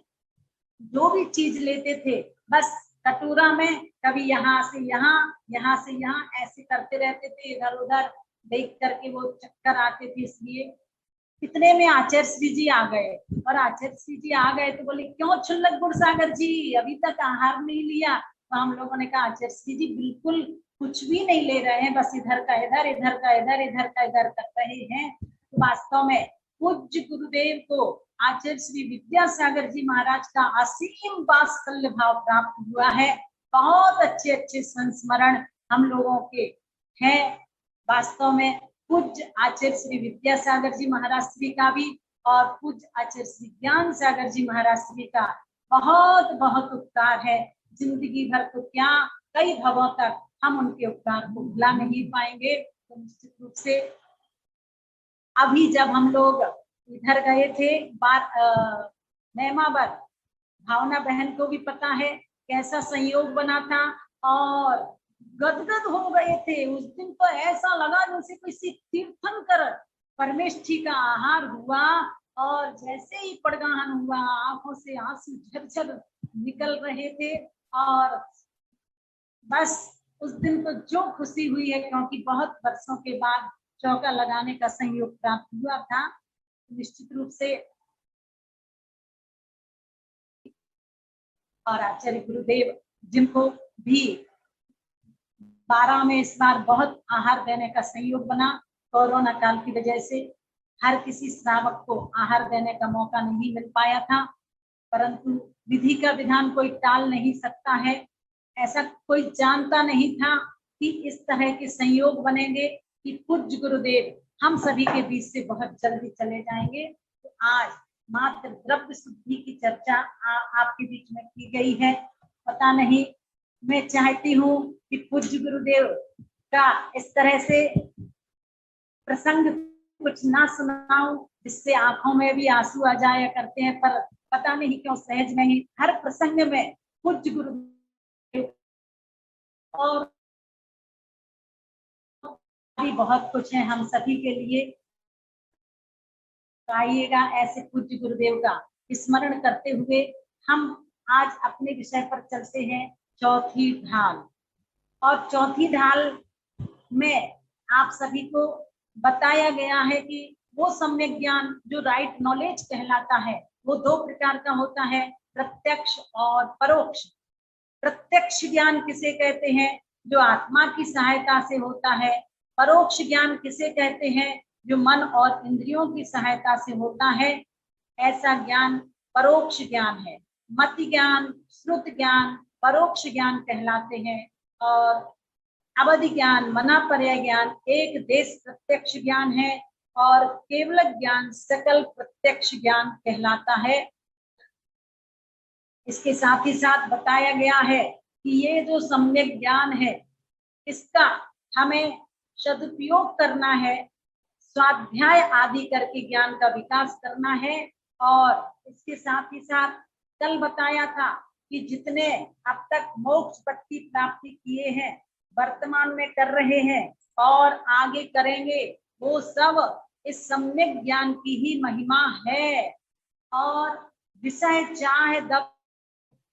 जो भी चीज लेते थे बस कटोरा में कभी यहाँ से यहाँ ऐसे करते रहते थे, इधर उधर देख करके वो चक्कर आते थे। इसलिए इतने में आचार्य श्री जी आ गए और आचार्य श्री जी आ गए तो बोले क्यों क्षुल्लक गुणसागर जी अभी तक आहार नहीं लिया। तो हम लोगों ने कहा आचार्य श्री जी बिल्कुल कुछ भी नहीं ले रहे हैं, बस इधर का इधर, इधर का इधर, इधर का इधर कर रहे हैं। तो वास्तव में पूज्य गुरुदेव को आचार्य श्री विद्यासागर जी महाराज का असीम वात्सल्य भाव प्राप्त हुआ है। बहुत अच्छे अच्छे संस्मरण हम लोगों के हैं। वास्तव में पूज्य आचार्य श्री विद्यासागर जी महाराज श्री का भी और पूज्य आचार्य श्री ज्ञान सागर जी महाराज श्री का बहुत बहुत उपकार है। जिंदगी भर तो क्या, कई भवों तक हम उनके उपकार को भुला नहीं पाएंगे। तो निश्चित रूप से अभी जब हम लोग इधर गए थे नेमावर, भावना बहन को भी पता है कैसा संयोग बना था और गदगद हो गए थे। उस दिन तो ऐसा लगा जैसे किसी तीर्थंकर परमेष्ठी का आहार हुआ और जैसे ही पड़गाहन हुआ आंखों से आंसू झरझर निकल रहे थे। और बस उस दिन तो जो खुशी हुई है, क्योंकि बहुत वर्षों के बाद चौका लगाने का संयोग प्राप्त हुआ था। निश्चित रूप से और आचार्य गुरुदेव जिनको भी 12 में इस बार बहुत आहार देने का संयोग बना, कोरोना काल की वजह से हर किसी श्रावक को आहार देने का मौका नहीं मिल पाया था, परंतु विधि का विधान कोई टाल नहीं सकता है। ऐसा कोई जानता नहीं था कि इस तरह के संयोग बनेंगे कि पूज्य गुरुदेव हम सभी के बीच से बहुत जल्दी चले जाएंगे। तो आज मात्र द्रव्य शुद्धि की चर्चा आपके बीच में की गई है। पता नहीं, मैं चाहती हूँ कि पूज्य गुरुदेव का इस तरह से प्रसंग कुछ ना सुनाऊं जिससे आंखों में भी आंसू आ जाया करते हैं, पर पता नहीं क्यों सहज में ही हर प्रसंग में पूज्य गुरुदेव और भी बहुत कुछ है हम सभी के लिए। आइएगा ऐसे पूज्य गुरुदेव का स्मरण करते हुए हम आज अपने विषय पर चलते हैं, चौथी ढाल। और चौथी ढाल में आप सभी को बताया गया है कि वो सम्यक ज्ञान जो राइट नॉलेज कहलाता है वो दो प्रकार का होता है, प्रत्यक्ष और परोक्ष। प्रत्यक्ष ज्ञान किसे कहते हैं? जो आत्मा की सहायता से होता है। परोक्ष ज्ञान किसे कहते हैं? जो मन और इंद्रियों की सहायता से होता है। ऐसा ज्ञान परोक्ष ज्ञान है। मति ज्ञान, श्रुत ज्ञान परोक्ष ज्ञान कहलाते हैं। और अवधि ज्ञान, मनापर्य ज्ञान एक देश प्रत्यक्ष ज्ञान है। और केवल ज्ञान सकल प्रत्यक्ष ज्ञान कहलाता है। इसके साथ ही साथ बताया गया है कि ये जो सम्यक ज्ञान है इसका हमें सदुपयोग करना है, स्वाध्याय आदि करके ज्ञान का विकास करना है। और इसके साथ ही साथ कल बताया था कि जितने अब तक मोक्ष पद की प्राप्ति किए हैं, वर्तमान में कर रहे हैं और आगे करेंगे, वो सब इस सम्यक ज्ञान की ही महिमा है। और विषय चाहे दब,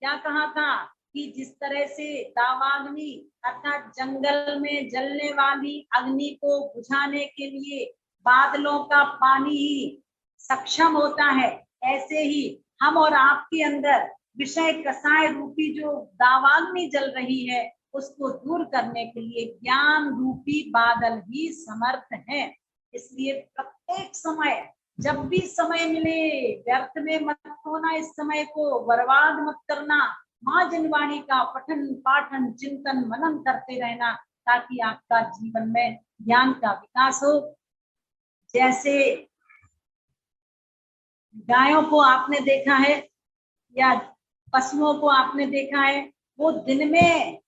क्या कहा था कि जिस तरह से दावाग्नि अर्थात जंगल में जलने वाली अग्नि को बुझाने के लिए बादलों का पानी ही सक्षम होता है, ऐसे ही हम और आपके अंदर विषय कसाय रूपी जो दावाग्नि जल रही है उसको दूर करने के लिए ज्ञान रूपी बादल ही समर्थ है। इसलिए प्रत्येक समय, जब भी समय मिले, व्यर्थ में मत होना, इस समय को बर्बाद मत करना। माँ जनवाणी का पठन पाठन चिंतन मनन करते रहना ताकि आपका जीवन में ज्ञान का विकास हो। जैसे गायों को आपने देखा है या पशुओं को आपने देखा है, वो दिन में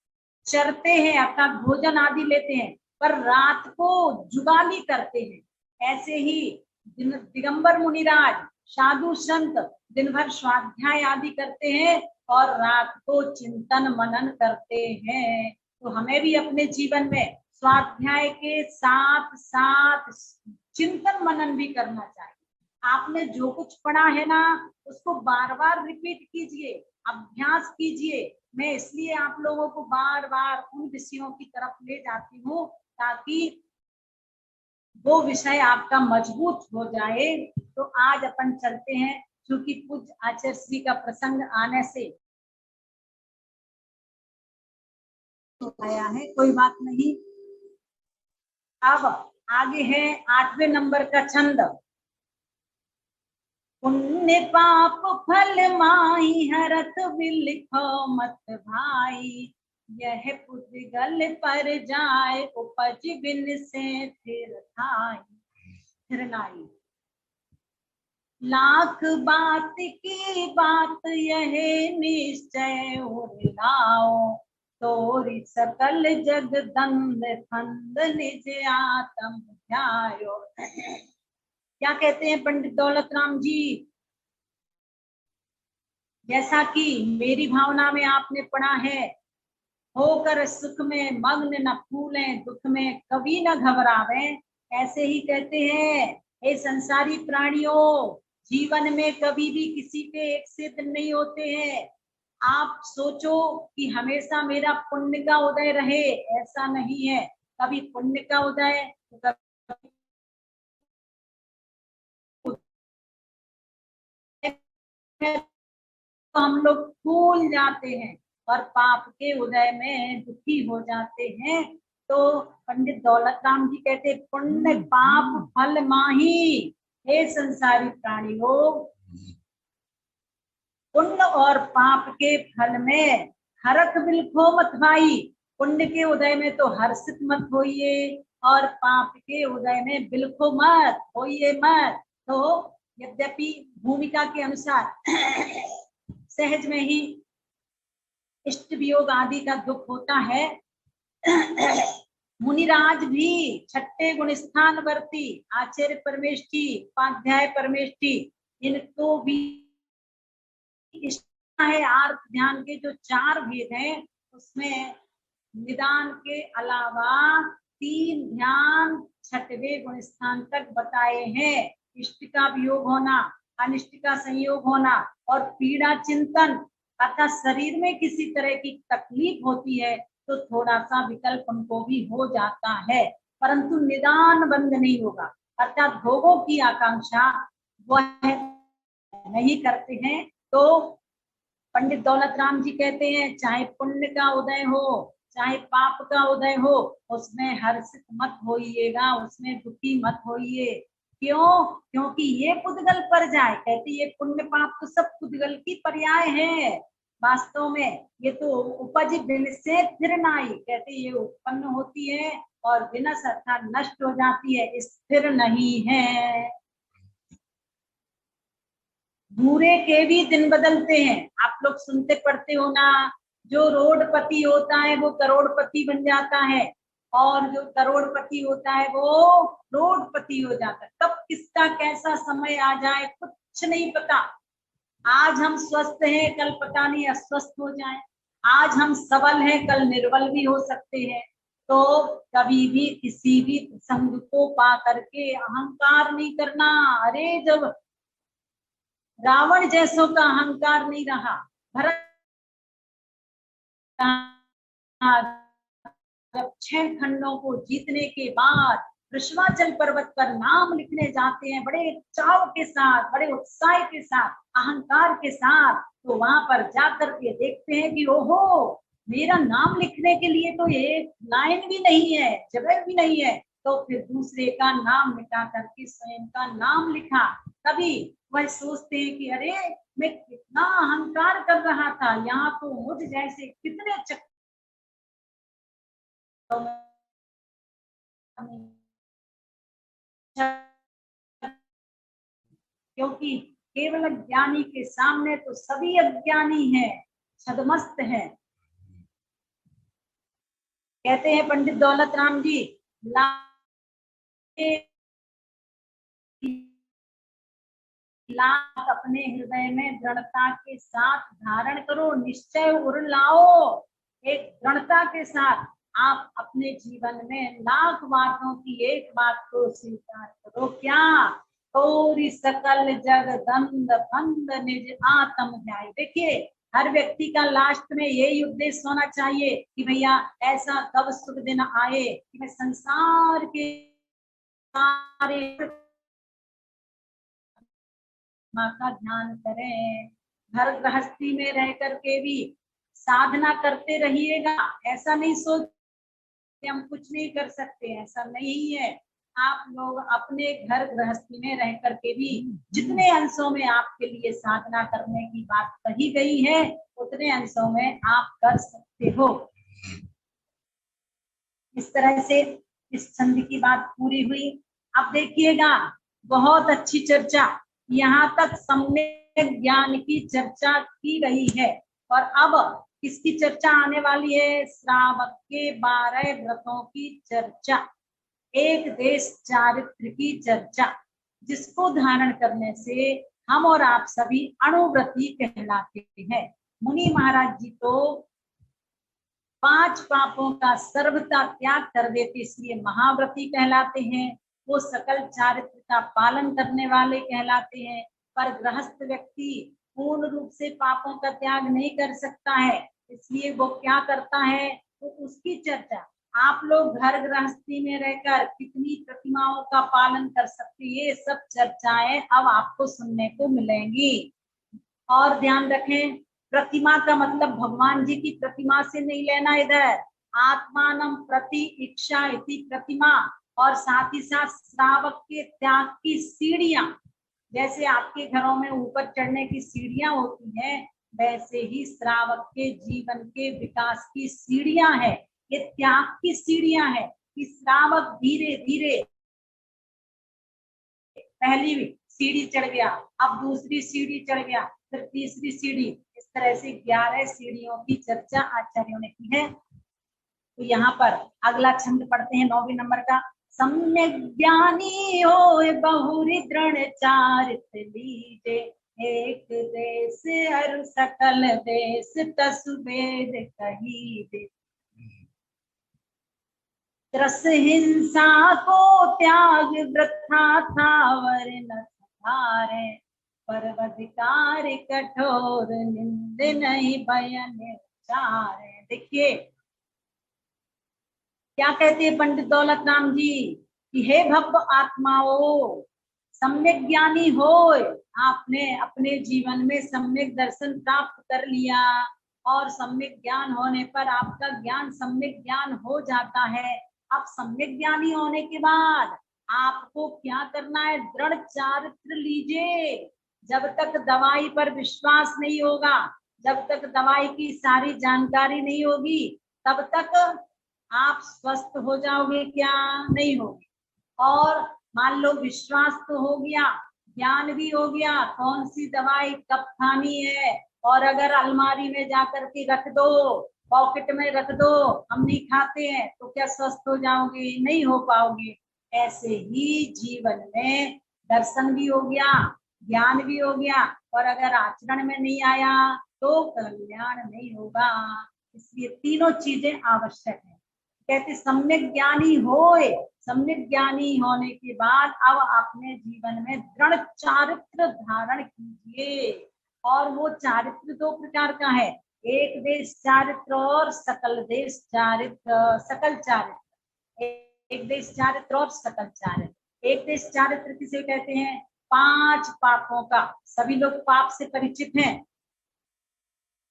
चरते हैं अर्थात भोजन आदि लेते हैं, पर रात को जुगाली करते हैं। ऐसे ही दिगंबर मुनिराज, साधु संत दिन भर स्वाध्याय आदि करते हैं और रात को चिंतन मनन करते हैं। तो हमें भी अपने जीवन में स्वाध्याय के साथ साथ चिंतन मनन भी करना चाहिए। आपने जो कुछ पढ़ा है ना, उसको बार बार रिपीट कीजिए, अभ्यास कीजिए। मैं इसलिए आप लोगों को बार बार उन विषयों की तरफ ले जाती हूँ ताकि वो विषय आपका मजबूत हो जाए। तो आज अपन चलते हैं, क्योंकि पूज्य आचार्य श्री का प्रसंग आने से आया है, कोई बात नहीं। अब आगे है 8वें नंबर का छंद। पुण्य पाप फल माही हरत बिलिखो मत भाई, यह पुद्गल पर जाए उपज बिन से फिर नाई। लाख बात की बात यह निश्चय उड़ाओ, तोरी सकल जग दंड फंद निज आत्म ध्यायो। क्या कहते हैं पंडित दौलत राम जी? जैसा कि मेरी भावना में आपने पढ़ा है, होकर सुख में मग्न न फूलें, दुख में कभी न घबरावें। ऐसे ही कहते हैं, हे संसारी प्राणियों, जीवन में कभी भी किसी पे एक सिद्ध नहीं होते हैं। आप सोचो कि हमेशा मेरा पुण्य का उदय रहे, ऐसा नहीं है। कभी पुण्य का उदय तो कभी तो हम लोग भूल जाते हैं और पाप के उदय में दुखी हो जाते हैं। तो पंडित दौलत राम जी कहते, पुण्य पाप फल माही, हे संसारी प्राणियों, पुण्य और पाप के फल में हरख बिलखो मत भाई। पुण्य के उदय में तो हर्षित मत होइए और पाप के उदय में बिलखो मत होइए मत। तो यद्यपि भूमिका के अनुसार सहज में ही इष्ट वियोग आदि का दुख होता है, मुनिराज भी छठे गुण स्थान वर्ती आचार्य परमेष्ठी, उपाध्याय परमेष्ठी, इनको भी इष्ट है आर्थ ध्यान के जो 4 भेद हैं उसमें निदान के अलावा 3 ध्यान छठवें गुण स्थान तक बताए हैं। इष्ट का वियोग होना, अनिष्ट का संयोग होना और पीड़ा चिंतन अर्थात शरीर में किसी तरह की तकलीफ होती है तो थोड़ा सा विकल्प उनको भी हो जाता है, परंतु निदान बंद नहीं होगा, अर्थात भोगों की आकांक्षा वह नहीं करते हैं। तो पंडित दौलत राम जी कहते हैं चाहे पुण्य का उदय हो चाहे पाप का उदय हो उसमें हर्षित मत होइएगा, उसमें दुखी मत होइए। क्यों? क्योंकि ये पुद्गल पर जाए, कहते ये पुण्य पाप तो सब पुद्गल की पर्याय है। वास्तव में ये तो उपज बिन से फिर नाई, कहते ये उत्पन्न होती है और विनश अर्थात नष्ट हो जाती है, स्थिर नहीं है। भूरे के भी दिन बदलते हैं, आप लोग सुनते पढ़ते हो ना, जो रोडपति होता है वो करोड़पति बन जाता है और जो करोड़पति होता है वो रोडपति हो जाता है। कब किसका कैसा समय आ जाए कुछ नहीं पता। आज हम स्वस्थ हैं कल पता नहीं अस्वस्थ हो जाए, आज हम सबल हैं कल निर्बल भी हो सकते हैं। तो कभी भी किसी भी प्रसंग को पा करके अहंकार नहीं करना। अरे जब रावण जैसों का अहंकार नहीं रहा, भरत जब 6 खंडों को जीतने के बाद वृषभाचल पर्वत पर नाम लिखने जाते हैं बड़े चाव के साथ, बड़े उत्साह के साथ, अहंकार के साथ, तो वहां पर जाकर के देखते हैं कि ओहो मेरा नाम लिखने के लिए तो एक लाइन भी नहीं है, जगह भी नहीं है, तो फिर दूसरे का नाम मिटा करके स्वयं का नाम लिखा। तभी वह सोचते हैं कि अरे मैं कितना अहंकार कर रहा था, यहाँ तो मुझ जैसे कितने क्योंकि केवल ज्ञानी के सामने तो सभी अज्ञानी हैं, छदमस्त हैं। कहते हैं पंडित दौलत राम जी, लाख अपने हृदय में दृढ़ता के साथ धारण करो, निश्चय उर लाओ। एक दृढ़ता के साथ आप अपने जीवन में लाख बातों की एक बात को स्वीकार करो, क्या? तोरी सकल जग दंड बंद निज आत्म ध्याय। देखिए हर व्यक्ति का लास्ट में यही उद्देश्य होना चाहिए कि भैया ऐसा कब शुभ दिन आए कि मैं संसार के सारे माँ का ध्यान करें। घर गृहस्थी में रह करके भी साधना करते रहिएगा, ऐसा नहीं सोच हम कुछ नहीं कर सकते, ऐसा नहीं है। आप लोग अपने घर गृहस्थी में रह करके भी जितने अंशों में आपके लिए साधना करने की बात कही गई है उतने अंशों में आप कर सकते हो। इस तरह से इस छंद की बात पूरी हुई। अब देखिएगा बहुत अच्छी चर्चा, यहाँ तक सम्यक ज्ञान की चर्चा की गई है और अब किसकी चर्चा आने वाली है? श्रावक के 12 व्रतों की चर्चा, एक देश चारित्र की चर्चा, जिसको धारण करने से हम और आप सभी अणुव्रती कहलाते हैं। मुनि महाराज जी तो 5 पापों का सर्वथा त्याग कर देते इसलिए महाव्रती कहलाते हैं। वो सकल चारित्र का पालन करने वाले कहलाते हैं। पर गृहस्थ व्यक्ति पूर्ण रूप से पापों का त्याग नहीं कर सकता है, इसलिए वो क्या करता है, तो उसकी चर्चा। आप लोग घर गृहस्थी में रहकर कितनी प्रतिमाओं का पालन कर सकते, ये सब चर्चाएं अब आपको सुनने को मिलेंगी। और ध्यान रखें, प्रतिमा का मतलब भगवान जी की प्रतिमा से नहीं लेना, इधर आत्मानम प्रति इच्छा इति प्रतिमा, और साथ ही साथ श्रावक के त्याग की सीढ़ियां, जैसे आपके घरों में ऊपर चढ़ने की सीढ़ियां होती हैं वैसे ही श्रावक के जीवन के विकास की सीढ़ियां है, ये त्याग की सीढ़ियां है कि श्रावक धीरे धीरे पहली सीढ़ी चढ़ गया, अब दूसरी सीढ़ी चढ़ गया, फिर तीसरी सीढ़ी, इस तरह से 11 सीढ़ियों की चर्चा आचार्यों ने की है। तो यहाँ पर अगला छंद पढ़ते हैं 9वें नंबर का। सम्यक ज्ञानी होए बहुरी दृढ़ चारित्र लीजे, एक देश हर सकल देश तसु भेद कहीजे। त्रस हिंसा को त्याग वृथा थावर न सुधारे, पर्वधिकार कठोर निंद नहीं बयन उचारे। देखिए क्या कहते हैं पंडित दौलत राम जी कि हे भव्य आत्माओं, सम्यक ज्ञानी होए, आपने अपने जीवन में सम्यक दर्शन प्राप्त कर लिया और सम्यक ज्ञान होने पर आपका ज्ञान सम्यक ज्ञान हो जाता है। अब सम्यक ज्ञानी होने के बाद आपको क्या करना है? दृढ़ चारित्र लीजिए। जब तक दवाई पर विश्वास नहीं होगा, जब तक दवाई की सारी जानकारी नहीं होगी, तब तक आप स्वस्थ हो जाओगे क्या? नहीं होगे। और मान लो विश्वास तो हो गया, ज्ञान भी हो गया, कौन सी दवाई कब खानी है, और अगर अलमारी में जाकर के रख दो, पॉकेट में रख दो, हम नहीं खाते हैं, तो क्या स्वस्थ हो जाओगे? नहीं हो पाओगे। ऐसे ही जीवन में दर्शन भी हो गया, ज्ञान भी हो गया, और अगर आचरण में नहीं आया तो कल्याण नहीं होगा। इसलिए तीनों चीजें आवश्यक है। कहते सम्यक ज्ञानी होए, सम्यक ज्ञानी होने के बाद अब अपने जीवन में दृढ़ चारित्र धारण कीजिए। और वो चारित्र दो प्रकार का है, एक देश चारित्र और सकल देश चारित्र, सकल चारित्र। एक देश चारित्र और सकल चारित्र। एक देश चारित्र किसे कहते हैं? 5 पापों का, सभी लोग पाप से परिचित हैं,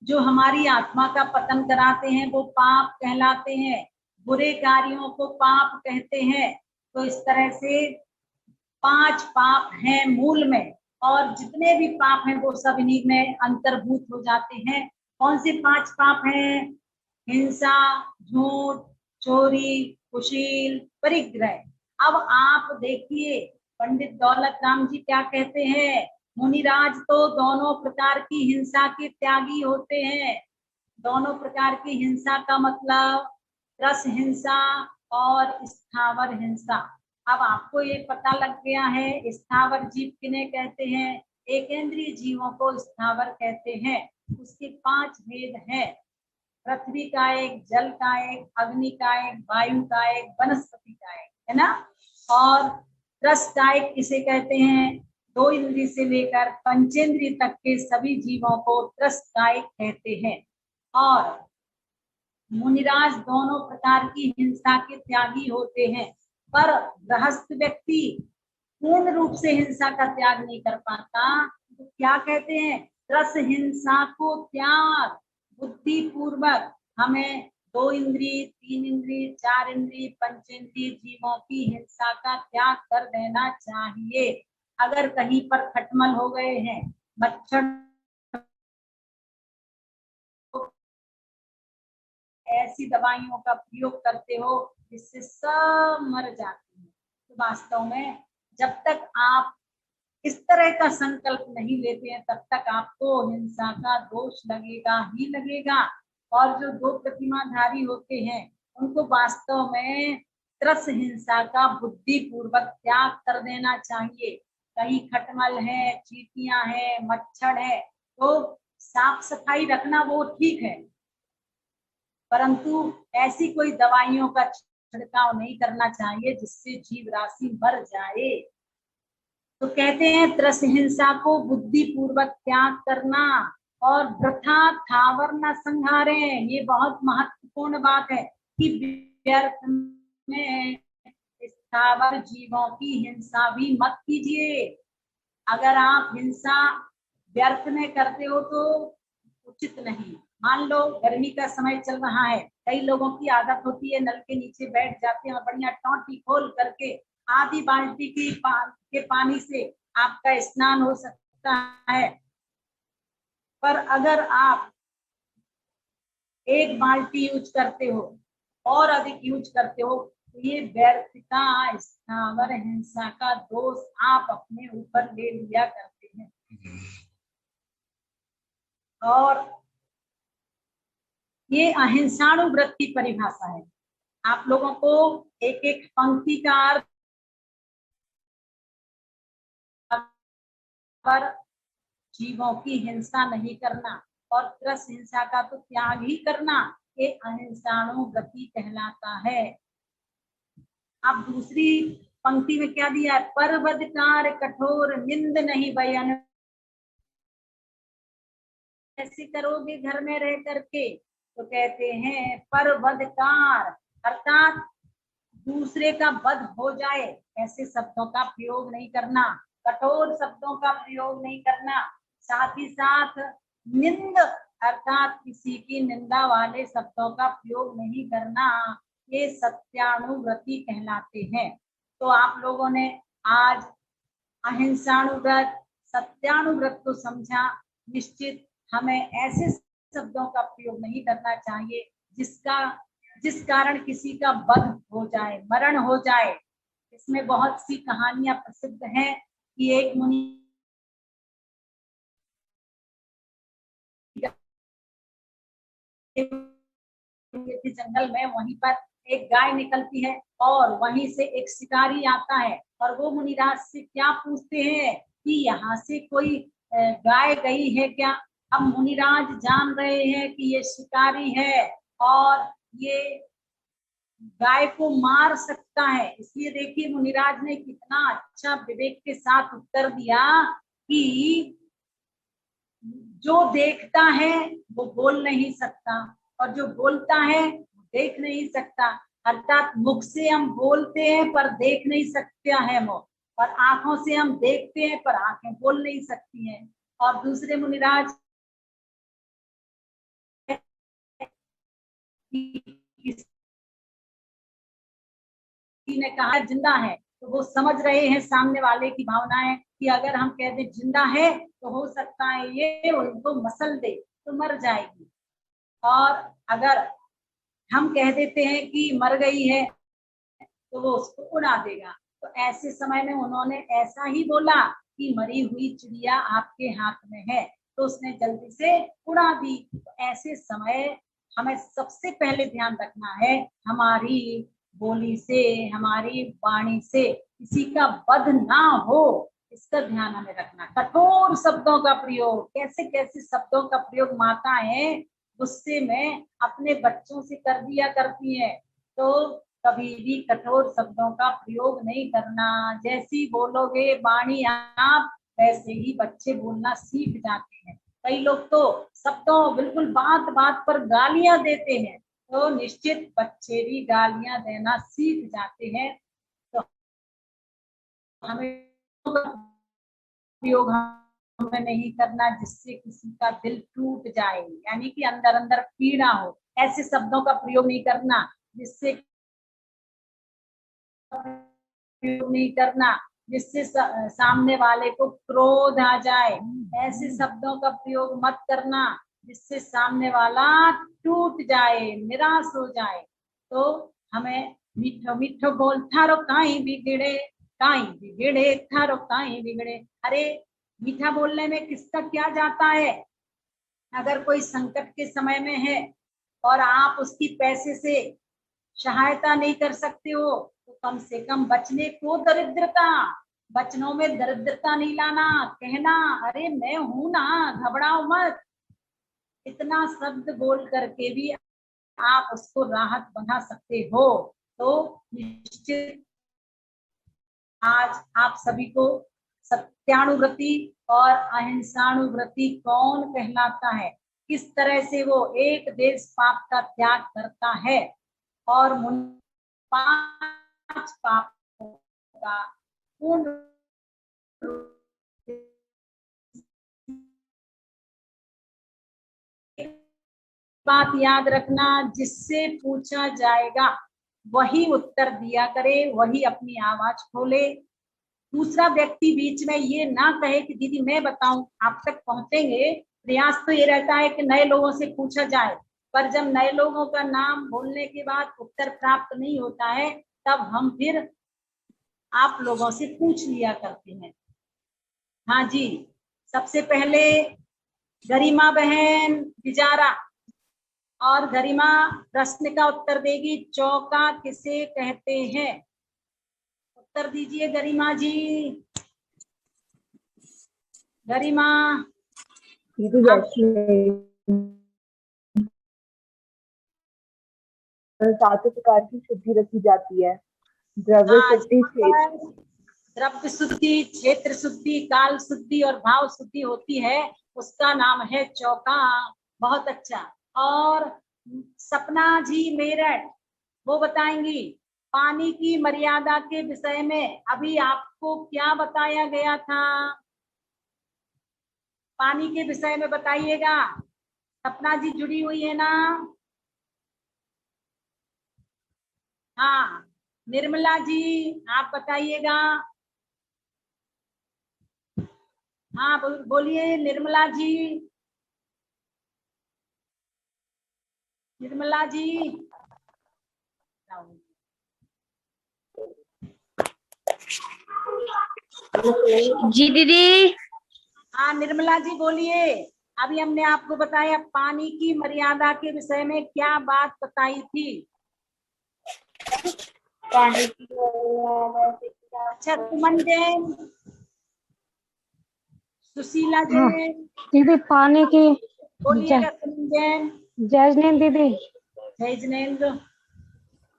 जो हमारी आत्मा का पतन कराते हैं वो पाप कहलाते हैं। बुरे कार्यों को पाप कहते हैं। तो इस तरह से 5 पाप हैं मूल में, और जितने भी पाप हैं वो सब इन्हीं में अंतर्भूत हो जाते हैं। कौन से 5 पाप हैं? हिंसा, झूठ, चोरी, कुशील, परिग्रह। अब आप देखिए पंडित दौलत राम जी क्या कहते हैं, मुनिराज तो दोनों प्रकार की हिंसा के त्यागी होते हैं। दोनों प्रकार की हिंसा का मतलब रस हिंसा और स्थावर हिंसा। अब आपको ये पता लग गया है स्थावर जीव किन्हें कहते हैं? एकेंद्रीय जीवों को स्थावर कहते हैं। उसके 5 भेद हैं, पृथ्वी का एक, जल का एक, अग्नि का एक, वायु का एक, वनस्पति का एक, है ना। और रस का एक किसे कहते हैं? 2 इंद्रिय से लेकर पंचेंद्रिय तक के सभी जीवों को रस का एक कहते हैं। और मुनिराज दोनों प्रकार की हिंसा के त्यागी होते हैं, पर गृहस्थ व्यक्ति पूर्ण रूप से हिंसा का त्याग नहीं कर पाता। तो क्या कहते हैं? रस हिंसा को त्याग, बुद्धि पूर्वक हमें 2 इंद्रिय, 3 इंद्रिय, 4 इंद्रिय, पंचेंद्रिय जीवों की हिंसा का त्याग कर देना चाहिए। अगर कहीं पर खटमल हो गए हैं, मच्छर ऐसी दवाइयों का प्रयोग करते हो जिससे सब मर जाते हैं, तो वास्तव में जब तक आप इस तरह का संकल्प नहीं लेते हैं तब तक आपको हिंसा का दोष लगेगा ही लगेगा। और जो 2 प्रतिमाधारी होते हैं उनको वास्तव में त्रस हिंसा का बुद्धि पूर्वक त्याग कर देना चाहिए। कहीं खटमल है, चींटियां है, मच्छर है, तो साफ सफाई रखना वो ठीक है, परंतु ऐसी कोई दवाइयों का छिड़काव नहीं करना चाहिए जिससे जीव राशि मर जाए। तो कहते हैं त्रस हिंसा को बुद्धि पूर्वक त्याग करना, और वृथा थावर न संहारे। ये बहुत महत्वपूर्ण बात है कि व्यर्थ में स्थावर जीवों की हिंसा भी मत कीजिए। अगर आप हिंसा व्यर्थ में करते हो तो उचित नहीं। मान लो गर्मी का समय चल रहा है, कई लोगों की आदत होती है नल के नीचे बैठ जाते हैं और बढ़िया टोंटी खोल करके आधी बाल्टी के पानी से आपका स्नान हो सकता है। पर अगर आप 1 बाल्टी यूज करते हो और अधिक यूज करते हो तो ये व्यर्थता, स्थावर हिंसा का दोष आप अपने ऊपर ले लिया करते हैं। और ये अहिंसाणु व्रत की परिभाषा है। आप लोगों को एक एक पंक्ति का अर्थ पर जीवों की हिंसा नहीं करना और त्रस हिंसा का तो त्याग ही करना, ये अहिंसाणुव्रति कहलाता है। अब दूसरी पंक्ति में क्या दिया है? पर बदकार कठोर निंद नहीं बयन, ऐसे करोगे घर में रह करके, तो कहते हैं पर बदकार अर्थात दूसरे का वध हो जाए, ऐसे शब्दों का प्रयोग नहीं करना, कठोर शब्दों का प्रयोग नहीं करना, साथ ही साथ निंद अर्थात किसी की निंदा वाले शब्दों का प्रयोग नहीं करना, ये सत्यानुव्रति कहलाते हैं। तो आप लोगों ने आज अहिंसानुव्रत सत्यानुव्रत को समझा। निश्चित हमें ऐसे शब्दों का प्रयोग नहीं करना चाहिए जिस कारण किसी का वध हो जाए, मरण हो जाए। इसमें बहुत सी कहानियां प्रसिद्ध हैं कि एक मुनि जंगल में, वहीं पर एक गाय निकलती है और वहीं से एक शिकारी आता है और वो मुनिराज से क्या पूछते हैं कि यहाँ से कोई गाय गई है क्या। अब मुनिराज जान रहे हैं कि ये शिकारी है और ये गाय को मार सकता है, इसलिए देखिए मुनिराज ने कितना अच्छा विवेक के साथ उत्तर दिया कि जो देखता है वो बोल नहीं सकता और जो बोलता है वो देख नहीं सकता। अर्थात मुख से हम बोलते हैं पर देख नहीं सकते हैं वो, और आंखों से हम देखते हैं पर आंखें बोल नहीं सकती हैं। और दूसरे मुनिराज ने कहा जिंदा है, तो वो समझ रहे हैं सामने वाले की भावनाएं कि अगर हम कह दें जिंदा है तो हो सकता है ये उनको मसल दे तो मर जाएगी, और अगर हम कह देते हैं कि मर गई है तो वो उसको उड़ा देगा। तो ऐसे समय में उन्होंने ऐसा ही बोला कि मरी हुई चिड़िया आपके हाथ में है, तो उसने जल्दी से उड़ा दी। तो ऐसे समय हमें सबसे पहले ध्यान रखना है हमारी बोली से, हमारी वाणी से किसी का वध ना हो, इसका ध्यान हमें रखना। कठोर शब्दों का प्रयोग, कैसे कैसे शब्दों का प्रयोग माताएं गुस्से में अपने बच्चों से कर दिया करती हैं, तो कभी भी कठोर शब्दों का प्रयोग नहीं करना। जैसी बोलोगे वाणी आप, वैसे ही बच्चे बोलना सीख जाते हैं। कई लोग तो शब्दों बिल्कुल बात बात पर गालियां देते हैं, तो निश्चित बच्चे भी गालियां देना सीख जाते हैं। तो हमें प्रयोग हमें नहीं करना जिससे किसी का दिल टूट जाए, यानी कि अंदर अंदर पीड़ा हो। ऐसे शब्दों का प्रयोग नहीं करना जिससे जिससे सामने वाले को क्रोध आ जाए। ऐसे शब्दों का प्रयोग मत करना जिससे सामने वाला टूट जाए, निराश हो जाए। तो हमें मीठो मीठो बोल थारो काई बिगड़े थारो काई बिगड़े। अरे मीठा बोलने में किसका क्या जाता है। अगर कोई संकट के समय में है और आप उसकी पैसे से सहायता नहीं कर सकते हो, तो कम से कम बचने को दरिद्रता, वचनों में दरिद्रता नहीं लाना, कहना अरे मैं हूं ना, घबराओ मत। इतना शब्द बोल करके भी आप उसको राहत बना सकते हो। तो निश्चित आज आप सभी को सत्यानुव्रति और अहिंसानुव्रति कौन कहलाता है, किस तरह से वो एक देश पाप का त्याग करता है और 5 पापों का पूर्ण बात याद रखना, जिससे पूछा जाएगा वही उत्तर दिया करे, वही अपनी आवाज खोले। दूसरा व्यक्ति बीच में ये ना कहे कि दीदी मैं बताऊं, आप तक पहुंचेंगे। प्रयास तो ये रहता है कि नए लोगों से पूछा जाए, पर जब नए लोगों का नाम बोलने के बाद उत्तर प्राप्त नहीं होता है, तब हम फिर आप लोगों से पूछ लिया करते हैं। हाँ जी, सबसे पहले गरिमा बहन बिजारा, और गरिमा प्रश्न का उत्तर देगी, चौका किसे कहते हैं? उत्तर दीजिए गरिमा जी। गरिमा। दीदी सातों प्रकार की शुद्धि रखी जाती है। द्रव्य शुद्धि, द्रव्य शुद्धि, क्षेत्र शुद्धि, काल शुद्धि और भाव शुद्धि होती है, उसका नाम है चौका। बहुत अच्छा। और सपना जी मेरठ वो बताएंगी, पानी की मर्यादा के विषय में अभी आपको क्या बताया गया था? पानी के विषय में बताइएगा। सपना जी जुड़ी हुई है ना? हाँ, निर्मला जी आप बताइएगा। हाँ बोलिए निर्मला जी। निर्मला जी। जी दीदी। हाँ निर्मला जी बोलिए। अभी हमने आपको बताया पानी की मर्यादा के विषय में क्या बात बताई थी? पानी की अच्छा, सुमन जैन, सुशीला जैन दीदी पानी की बोलिएगा। सुमन जैन। जैजनीन दीदी, जय जिनेन्द्र।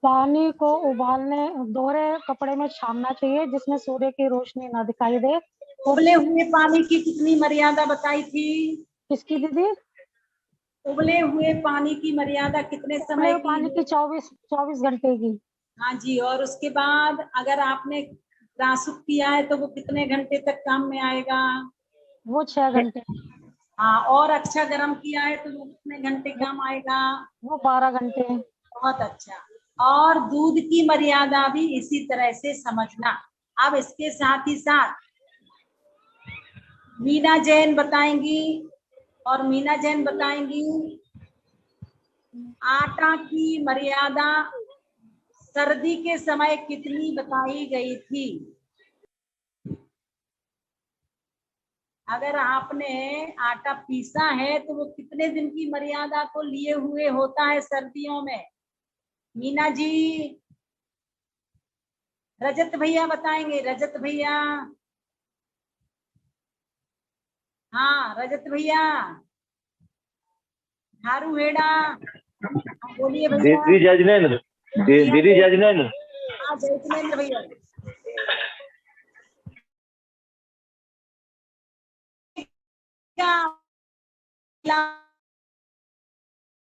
पानी को उबालने दोहरे कपड़े में छानना चाहिए जिसमें सूर्य की रोशनी ना दिखाई दे। उबले हुए पानी की कितनी मर्यादा बताई थी? किसकी दीदी? उबले हुए पानी की मर्यादा कितने समय की? पानी की 24 घंटे की। हाँ जी। और उसके बाद अगर आपने रासुक किया है तो वो कितने घंटे तक काम में आएगा? वो 6 घंटे। हाँ, और अच्छा गर्म किया है तो वो कितने घंटे काम आएगा? वो 12 घंटे। बहुत अच्छा। और दूध की मर्यादा भी इसी तरह से समझना। अब इसके साथ ही साथ मीना जैन बताएंगी, और मीना जैन बताएंगी आटा की मर्यादा सर्दी के समय कितनी बताई गई थी? अगर आपने आटा पीसा है तो वो कितने दिन की मर्यादा को लिए हुए होता है सर्दियों में? मीना जी। रजत भैया बताएंगे। रजत भैया। हाँ रजत भैया। झारू हेड़ा। बोलिए भैया। दीदी जजनेन्द्र। दीदी जजनेन्द्र। हाँ जयजिनेन्द्र भैया।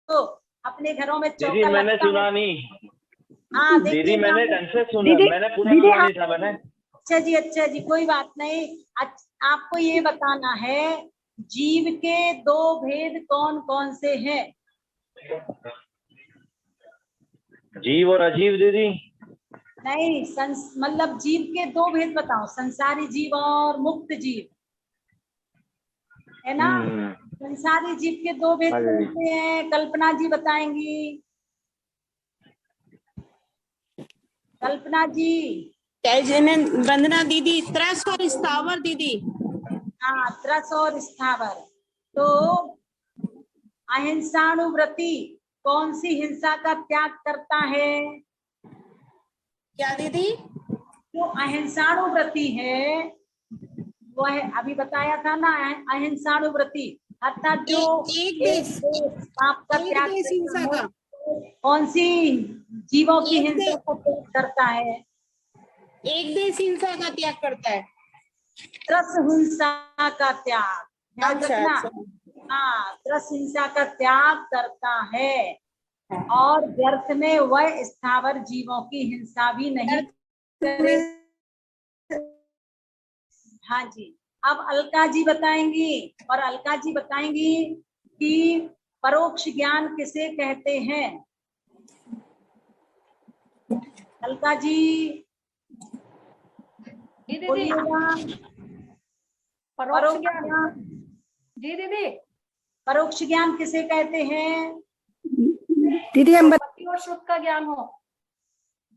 तो अपने घरों में दीदी चौका मैंने लगता सुना है। नहीं। हाँ दीदी मैंने ढंग से सुना, मैंने पूरा दीदी सुना नहीं था मैंने। अच्छा जी कोई बात नहीं। आपको ये बताना है जीव के दो भेद कौन कौन से हैं? जीव और अजीव दीदी। नहीं, मतलब जीव के दो भेद बताओ, संसारी जीव और मुक्त जीव, है ना? संसारी जीव के दो भेद कौन से हैं? कल्पना जी बताएंगी। कल्पना जी। वंदना दीदी, त्रस और स्थावर दीदी। हाँ, त्रस और स्थावर। तो अहिंसानुव्रति कौन सी हिंसा का त्याग करता है? क्या दीदी? जो अहिंसानुव्रति है वो है, अभी बताया था ना, अहिंसानुव्रति अर्थात जो एक देश पाप का त्याग करता है। कौन सी जीवों की हिंसा का त्याग करता है? एक देश हिंसा का त्याग करता है। त्रस हिंसा का त्याग, ध्यान रखना। हाँ, त्रस हिंसा का त्याग करता है और व्यर्थ में वह स्थावर जीवों की हिंसा भी नहीं करे। हाँ जी। अब अलका जी बताएंगी, और अलका जी बताएंगी कि परोक्ष ज्ञान किसे कहते हैं? अलका जी बोलिएगा। परोक्ष ज्ञान। जी दीदी। परोक्ष ज्ञान किसे कहते हैं? दीदी हम पति और शुद्ध का ज्ञान हो।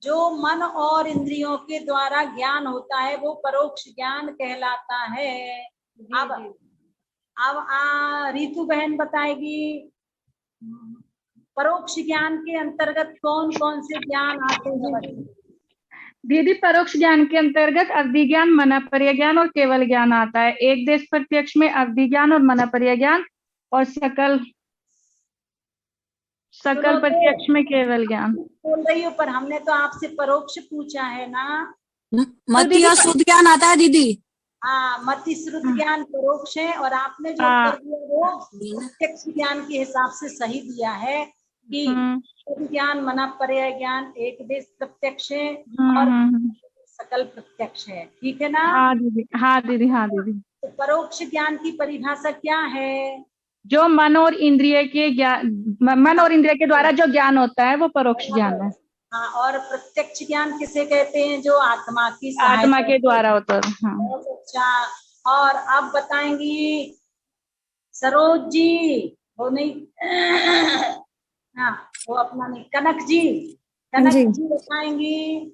जो मन और इंद्रियों के द्वारा ज्ञान होता है वो परोक्ष ज्ञान कहलाता है। अब रितु बहन बताएगी परोक्ष ज्ञान के अंतर्गत कौन कौन से ज्ञान आते हैं? दीदी परोक्ष ज्ञान के अंतर्गत अवधि ज्ञान, मनःपर्य ज्ञान और केवल ज्ञान आता है। एक देश प्रत्यक्ष में अवधि ज्ञान और मनःपर्य ज्ञान, और सकल प्रत्यक्ष में केवल ज्ञान। बोल रही हूँ, पर हमने तो आपसे परोक्ष पूछा है ना। मति और शुद्ध ज्ञान आता है दीदी। हाँ, मति श्रुत ज्ञान परोक्ष है, और आपने जो उत्तर दिया वो प्रत्यक्ष ज्ञान के हिसाब से सही दिया है कि ज्ञान, मनःपर्य ज्ञान एक देश प्रत्यक्ष है और सकल प्रत्यक्ष है। ठीक है ना? हाँ दीदी, हाँ दीदी, हाँ दीदी। तो परोक्ष ज्ञान की परिभाषा क्या है? जो मन और इंद्रिय के द्वारा जो ज्ञान होता है वो परोक्ष ज्ञान है। हाँ, और प्रत्यक्ष ज्ञान किसे कहते हैं? जो आत्मा की आत्मा के द्वारा होता है। हाँ। बहुत अच्छा। और अब बताएंगी सरोज जी, वो नहीं हाँ, वो अपना नहीं, कनक जी बताएंगी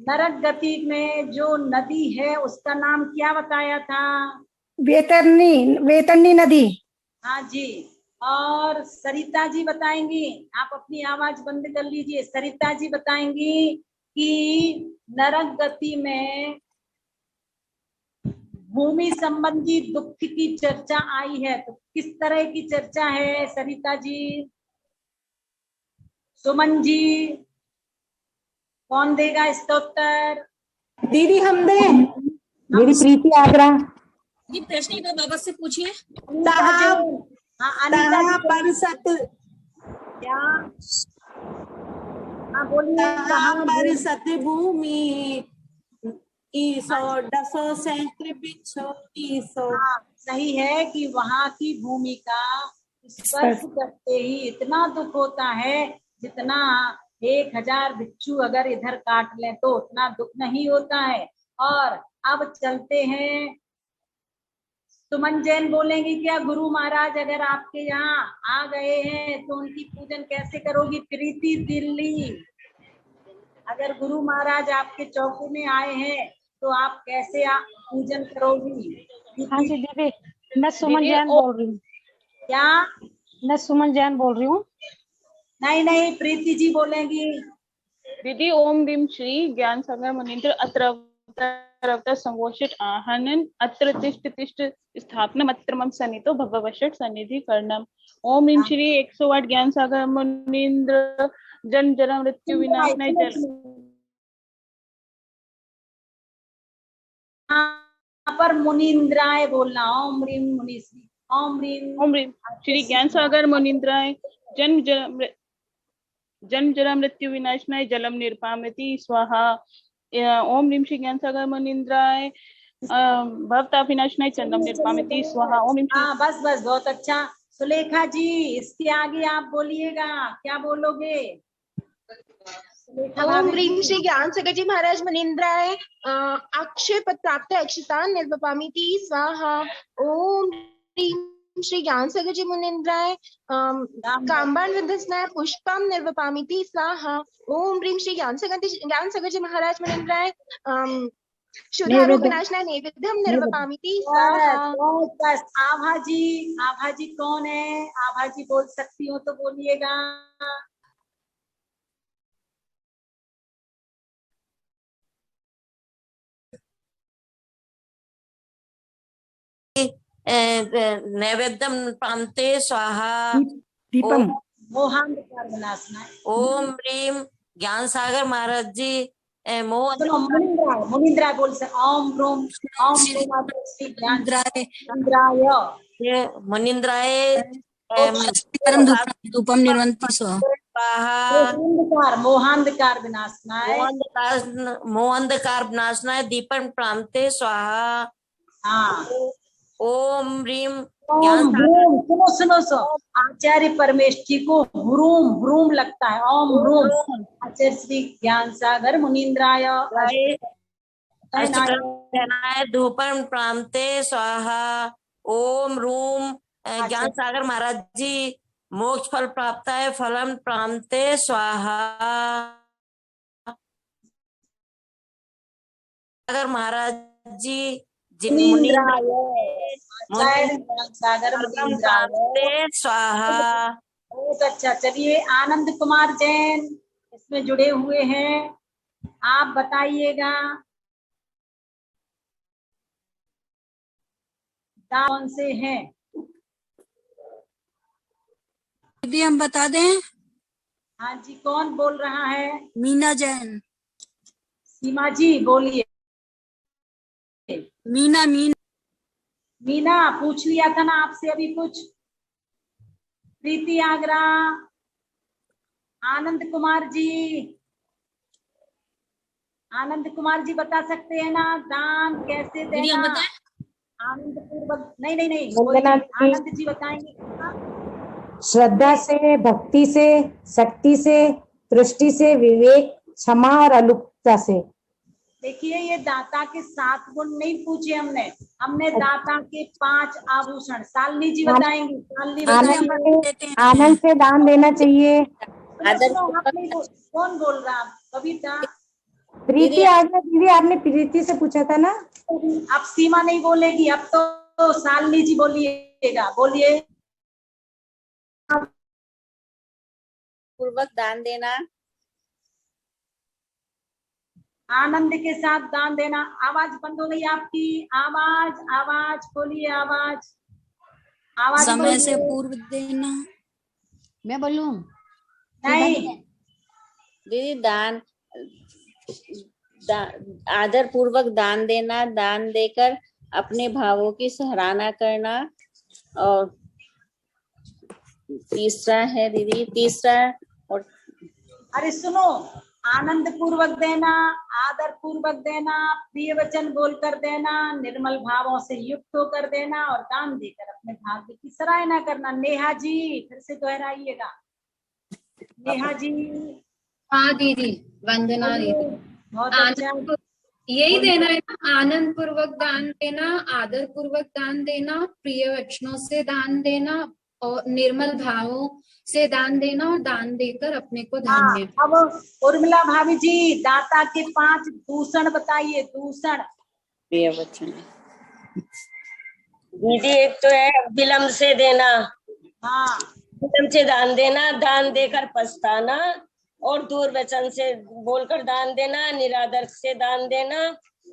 नरक गति में जो नदी है उसका नाम क्या बताया था? वेतरणी नदी। हाँ जी। और सरिता जी बताएंगी, आप अपनी आवाज बंद कर लीजिए। सरिता जी बताएंगी कि नरक गति में भूमि संबंधी दुख की चर्चा आई है, तो किस तरह की चर्चा है सरिता जी? सुमन जी, कौन देगा इसका उत्तर? दीदी हम दे। मेरी प्रीति आगरा। ये प्रश्न का बाबा से पूछिए। अनिता पर सत क्या? हाँ बोलिए। कहाँ पर सत भूमि दसो सहस्त्र बिच्छो तीसो। सही है कि वहाँ की भूमि का स्पर्श करते ही इतना दुख होता है जितना 1000 बिच्छू अगर इधर काट लें तो उतना दुख नहीं होता है। और अब चलते हैं, सुमन जैन बोलेंगी क्या? गुरु महाराज अगर आपके यहाँ आ गए हैं तो उनकी पूजन कैसे करोगी? प्रीति दिल्ली, अगर गुरु महाराज आपके चौके में आए हैं तो आप कैसे पूजन करोगी? हाँ जी दीदी, मैं सुमन जैन बोल रही हूँ। क्या? मैं सुमन जैन बोल रही हूँ। नहीं, प्रीति जी बोलेंगी। दीदी ओम ह्रीं श्री ज्ञान सागर मुनीन्द्र अत्र संगोष्ठ आहनन अत्र तिष्ठ तिष्ठ स्थापनम अत्र मम सन्निधो भगवशट सन्निधि कर्णम। ओम ह्रीं श्री 108 ज्ञान सागर मुनीन्द्र जन्म जरा मृत्यु विनाशनाय पर मुनीन्द्राय बोलना। ओम ह्रीं मुनीश्री, ओम ह्रीं श्री ज्ञान सागर मुनीन्द्राय जन्म जरा मृत्यु विनाशनाय जलम निर्पामति स्वाहा। ओम ह्रीं श्री ज्ञान सागर मुनीन्द्राय भवताप विनाशनाय चंदम निर्पामति स्वाहा। ओम बस बहुत अच्छा। सुलेखा जी, इसके आगे आप बोलिएगा, क्या बोलोगे? ओम ह्रीं श्री ज्ञान सागर जी महाराज मुनीन्द्राय अक्षय पद प्राप्त अक्षतान निर्वपामिति स्वाहा। ओम ह्रीं श्री ज्ञान सागर जी मुनीन्द्राय काम्बान विध्वस्नाय पुष्पम निर्वपामिति स्वाहा। ओम ह्रीं श्री ज्ञान सागर जी महाराज मुनीन्द्राय शुद्धारोग विनाशनाय नैवेद्यम निर्वपामिति स्वाहा। बस आभा जी कौन है? आभा जी बोल सकती हो तो बोलिएगा। नैवेद्यम प्रांते स्वाहा। दीपम मोहांधकार विनाशनाय। ओम ह्रीं ज्ञान सागर महाराज जी मुनीन्द्राय बोल सकते। ओम मुनीन्द्राय धूपम निर्वंति स्वाहा। मोहांधकार विनाशनाय। मोहांधकार विनाशनाय दीपम प्रांते स्वाहा। हाँ। ओम ह्रीं सुनो आचार्य परमेश जी को ह्रूम लगता है। ओम ह्रूम आचार्य श्री ज्ञान सागर मुनीन्द्राय धूपम प्रांते स्वाहा। ओम ह्रूम ज्ञान सागर महाराज जी मोक्ष फल प्राप्त है फलम प्रांते स्वाहा। सागर महाराज जी सागर स्वाहा। बहुत अच्छा। चलिए आनंद कुमार जैन इसमें जुड़े हुए हैं, आप बताइएगा कौन से हैं? दीदी हम बता दें? हाँ जी, कौन बोल रहा है? मीना जैन। सीमा जी बोलिए। मीना मीना मीना पूछ लिया था ना आपसे अभी कुछ। प्रीति आगरा, आनंद कुमार जी, आनंद कुमार जी बता सकते हैं ना दान कैसे दीदी हम देना? बताएं? आनंद पूर्वक नहीं वंदना कोई जी। आनंद जी बताएंगे। श्रद्धा से, भक्ति से, शक्ति से, दृष्टि से, विवेक, क्षमा और अलुपता से। देखिए ये दाता के 7 गुण नहीं पूछे हमने दाता के 5 आभूषण। शालिनी जी बताएंगी। शालिनी बताएंगे। आनंद से दान देना चाहिए। कौन बोल रहा? कविता। प्रीति आगरा दीदी, आपने प्रीति से पूछा था ना? अब सीमा नहीं बोलेगी, अब तो शालिनी जी बोलिएगा। बोलिए। पूर्वक दान देना, आनंद के साथ दान देना। आवाज बंद हो गई आपकी। आवाज खोलिए। आवाज समय से पूर्व देना। मैं बोलूं? नहीं दीदी आदर पूर्वक दान देना, दान देकर अपने भावों की सराहना करना। और तीसरा है दीदी, और अरे सुनो, आनंद पूर्वक देना, आदर पूर्वक देना, प्रिय वचन बोलकर देना, निर्मल भावों से युक्त होकर देना और दान देकर अपने भाग्य की सराहना करना। नेहा जी फिर से दोहराइएगा। नेहा जी। हाँ दीदी, वंदना दीदी। बहुत अच्छा। यही देना है ना, आनंद पूर्वक दान देना, आदर पूर्वक दान देना, प्रिय वचनों से दान देना और निर्मल भावों से दान देना और दान देकर अपने को धन्य। अब उर्मिला भाभी जी दाता के 5 दूषण बताइए। दूषण। प्रिय वचन दीदी, एक तो है विलम्ब से देना। हाँ, विलम्ब से दान देना, दान देकर पछताना और दूर वचन से बोलकर दान देना, निरादर से दान देना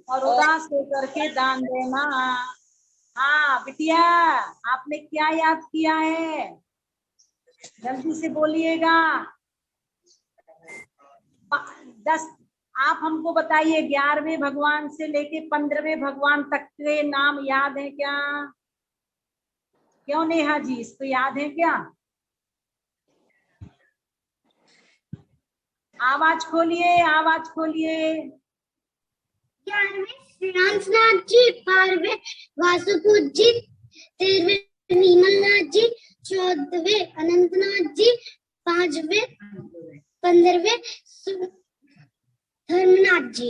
और उदास होकर के दान देना। हाँ बिटिया, आपने क्या याद किया है? जल्दी से बोलिएगा। 10 आप हमको बताइए। 11वें भगवान से लेके 15वें भगवान तक के नाम याद है क्या? क्यों नेहा जी, इसको याद है क्या? आवाज खोलिए। 11वें श्रीनाथ जी, 12वें वासुपुर जी, 13वें नीमलनाथ जी, 14वें अनंतनाथ जी, 15वें धर्मनाथ जी।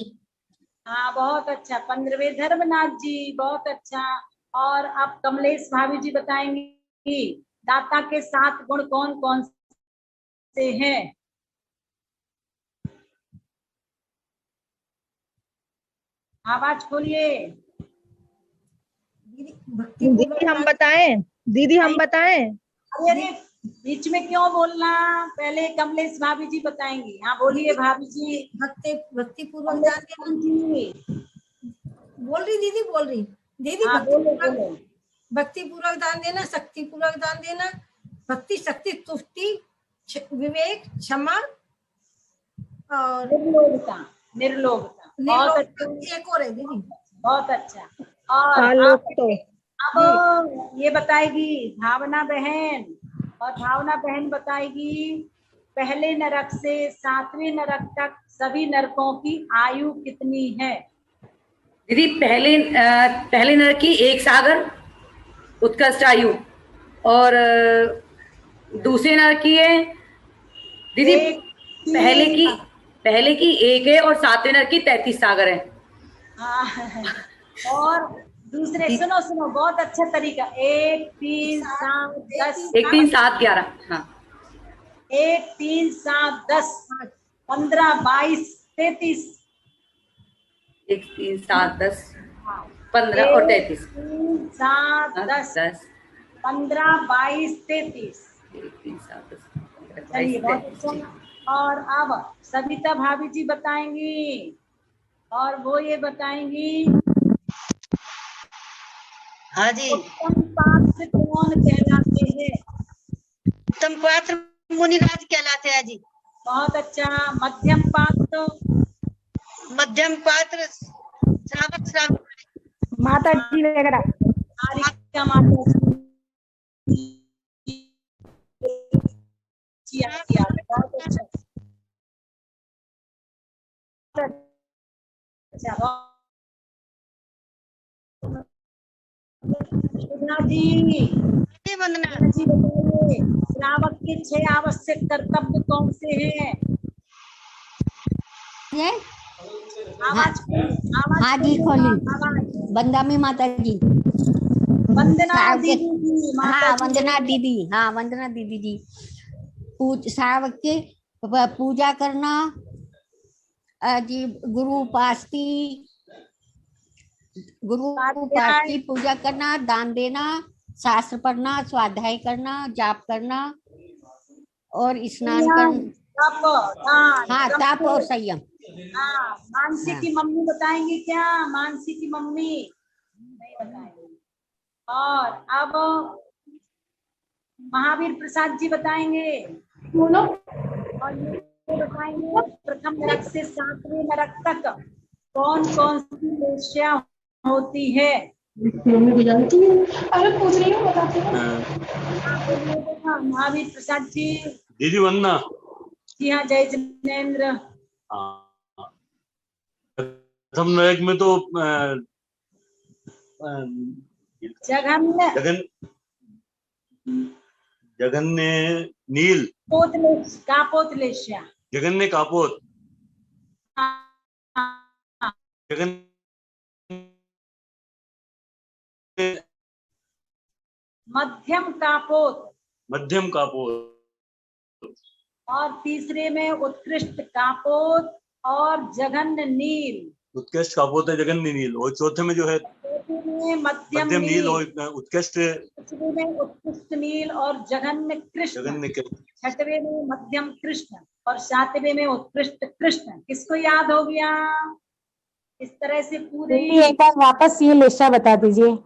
हाँ बहुत अच्छा, 15वें धर्मनाथ जी, बहुत अच्छा। और अब कमलेश भाभी जी बताएंगी दाता के 7 गुण कौन कौन से हैं? आवाज खोलिए। दीदी हम बताएं? दीदी हम बताएं? अरे बीच में क्यों बोलना? पहले कमलेश भाभी जी बताएंगी। हाँ बोलिए भाभी जी। भक्ति पूर्वक दान देना। बोल रही दीदी, बोल रही दीदी। हाँ, भक्ति पूर्वक दान देना, शक्ति पूर्वक दान देना, भक्ति, शक्ति, तुष्टि, विवेक, क्षमा और निर्लोभता। बहुत अच्छा। एक और है दीदी। बहुत अच्छा। और अब ये बताएगी भावना बहन, और भावना बहन बताएगी पहले नरक से 7वें नरक तक सभी नरकों की आयु कितनी है? दीदी पहले नरक की 1 सागर उत्कृष्ट आयु, और दूसरे नरक की है दीदी पहले की 1 है और 7वें नरक की 33 सागर है। और दूसरे सुनो बहुत अच्छा तरीका। 1 3 7 10 1 3 7 11। हाँ 1 3 7 10 15 22 33। 1 3 7 10 15 और 33। 3 7 10 15 22 33। चलिए बहुत अच्छा। और अब सविता भाभी जी बताएंगी और वो ये बताएंगी। हाँ जी। उत्तम पात्र कौन कहलाते हैं? उत्तम पात्र मुनिराज कहलाते हैं जी। बहुत अच्छा। मध्यम पात्र? मध्यम पात्र श्रावक श्रावक माता जी वगैरह। माता जी बहुत अच्छा। जी वंदना जी बताइए, श्रावक के 6 आवश्यक कर्तव्य कौन से हैं? आवाज हाँ जी खोली। वंदना में माता जी। वंदना दीदी। हाँ वंदना दीदी। हाँ वंदना दीदी जी। श्रावक के पूजा करना जी, गुरु उपासती पूजा करना, दान देना, शास्त्र पढ़ना, स्वाध्याय करना, जाप करना और स्नान करना। हाँ तप और संयम। हाँ मानसी की मम्मी बताएंगी क्या? मानसी की मम्मी नहीं बताएंगी। और अब महावीर प्रसाद जी बताएंगे। बोलो। और ये बताएंगे प्रथम नरक से 7वें नरक तक कौन कौन सी वेश्या होती है? अरे पूछ रही हूँ, बताती हूँ। महावीर प्रसाद जी। दीदी वंदना। जी हाँ जय जिनेन्द्र। प्रथम नरक में तो जघन्य नील कापोतलेश्या। जघन्य कापोत। मध्यम कापोत। मध्यम कापोत। और तीसरे में उत्कृष्ट कापोत और जघन्य नील। उत्कृष्ट कापोत है जघन्य नील। और चौथे में जो है मध्यम नील और उत्कृष्ट। में उत्कृष्ट नील और जघन्य कृष्ण। छठवें में मध्यम कृष्ण और 7वें में उत्कृष्ट कृष्ण। किसको याद हो गया? इस तरह से पूरे। एक बार वापस ये लेशा बता दीजिए।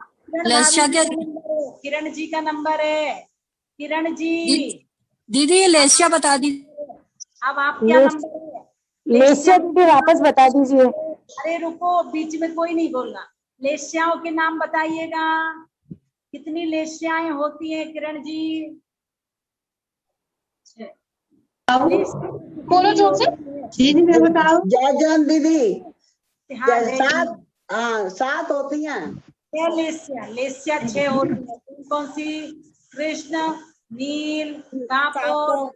किरण जी का नंबर है। किरण जी दीदी ये लेशा बता दीजिए। अब आप क्या नंबर है? लेशा दीदी वापस बता दीजिए। अरे रुको, बीच में कोई नहीं बोलना। लेश्याओं के नाम बताइएगा। कितनी लेश्याएं होती हैं किरण जी? बोलो जोर से। दीदी मैं बताओ। जय जैन दीदी। हाँ 7 होती हैं। क्या लेस्या 6 होती है। कौन सी? कृष्ण, नील, कापोत,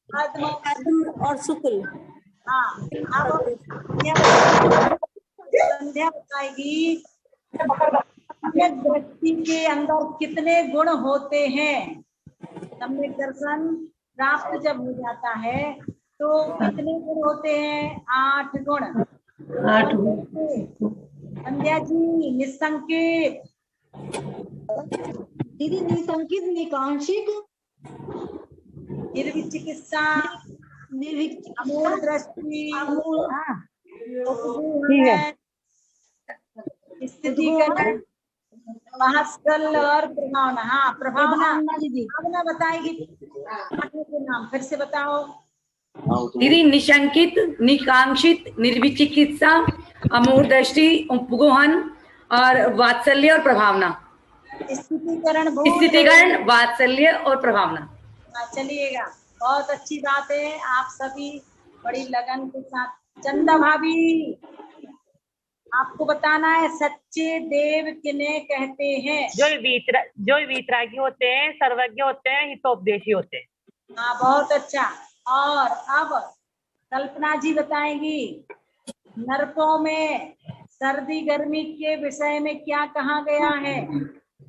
पद्म और शुक्ल। हाँ अब संध्या बताएगी सम्यक दृष्टि के अंदर कितने गुण होते हैं। सम्यक दर्शन प्राप्त जब हो जाता है तो कितने गुण होते हैं? 8 गुण। 8 गुण। संध्या जी निसंकेत। दीदी निसंकेत, निकांक्षिक, निर्विचिकित्सा, अमूल दृष्टि, ठीक है। स्थितिकरण, महास्कल और प्रभावना। हाँ प्रभावना बताएगी के नाम फिर से बताओ। दीदी निशंकित, निकांक्षित, निर्विचिकित्सा, अमूढ़ दृष्टि, उपगोहन और वात्सल्य और प्रभावना। स्थितिकरण, वात्सल्य और प्रभावना। चलिएगा बहुत अच्छी बात है। आप सभी बड़ी लगन के साथ। चंदा भाभी आपको बताना है सच्चे देव किन्हें कहते हैं? जो वीतरागी होते हैं, सर्वज्ञ होते हैं, हितोपदेशी होते हैं। हाँ बहुत अच्छा। और अब कल्पना जी बताएंगी नरकों में सर्दी गर्मी के विषय में क्या कहा गया है?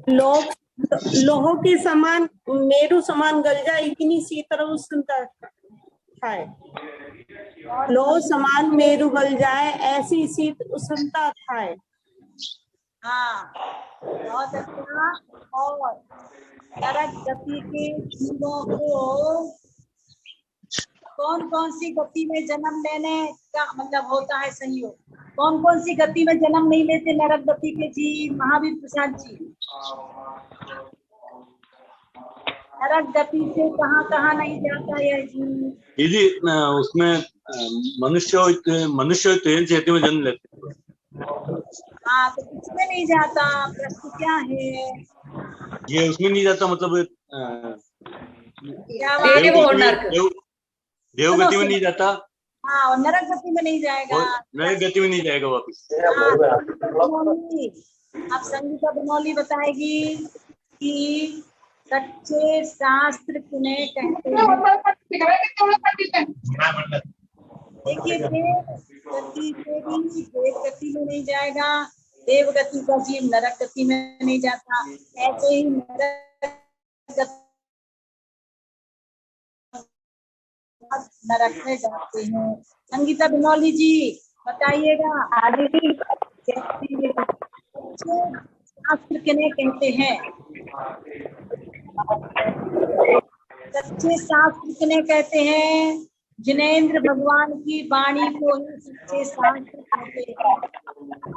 लोहो के समान मेरु समान गल जाए इतनी शीतल उष्णता है। लोह समान मेरु गल जाए ऐसी शीत उष्णता है। हाँ, बहुत अच्छा। और नरक गति के जीवों को कौन कौन सी गति में जन्म लेने का मतलब होता है संयोग? कौन कौन सी गति में जन्म नहीं लेते नरक गति के जीव? महावीर प्रसाद जी, नरक गति से कहाँ नहीं जाता यह जीव? दीदी उसमें मनुष्य ट्रेन से में जन्म लेते हैं। हाँ, तो किसमें नहीं जाता? प्रश्न क्या है? ये उसमें नहीं जाता मतलब देव गति में नहीं जाता। हाँ, और नरक गति में नहीं जाएगा। नरक गति में नहीं जाएगा वापिस। अब संगीता बनौली बताएगी कि सच्चे शास्त्र किन्हें कहते हैं। देखिए, देव गति में नहीं जाएगा, देव गति का जीव नरक गति में नहीं जाता। ऐसे ही नरक में जाते हैं। संगीता बनौली जी बताइएगा, शास्त्र किन्हें कहते हैं? सच्चे शास्त्र किन्हें कहते हैं? जिनेंद्र भगवान की वाणी को ही सच्चे शास्त्र कहते हैं।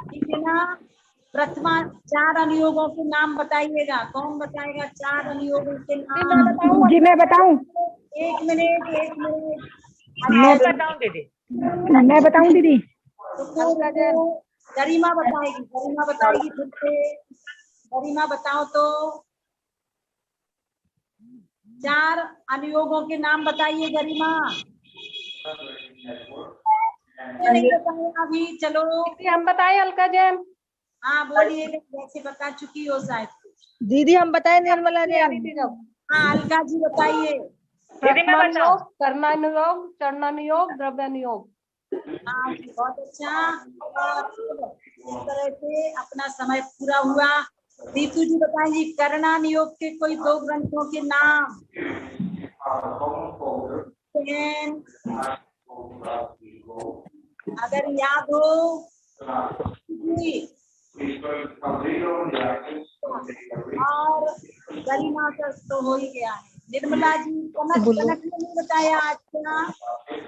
ठीक है ना? प्रथमा 4 अनुयोगों के नाम बताइएगा। कौन बताएगा 4 अनुयोगों के नाम? जी मैं बताऊं? एक मिनट। मैं बताऊं दीदी? मैं बताऊं दीदी? गरिमा बताएगी फिर से। गरिमा बताओ तो 4 अनुयोगों के नाम बताइए गरिमा। नहीं बताए अभी, चलो हम बताएं अलका जैन? हाँ बोलिए, जैसे बता चुकी हो शायद। दीदी हम बताएं निर्मला जैन? हाँ अलका जी बताइए। कर्मानुयोग, कर्णानुयोग, चरणानुयोग, द्रव्यानुयोग। हाँ बहुत अच्छा। और इस तरह से अपना समय पूरा हुआ। रीतू जी बताएंगी कर्णानुयोग के कोई 2 ग्रंथों के नाम। अगर याद हो और गरिमा का तो हो ही गया है। निर्मला जी कनक ने नहीं बताया आज का?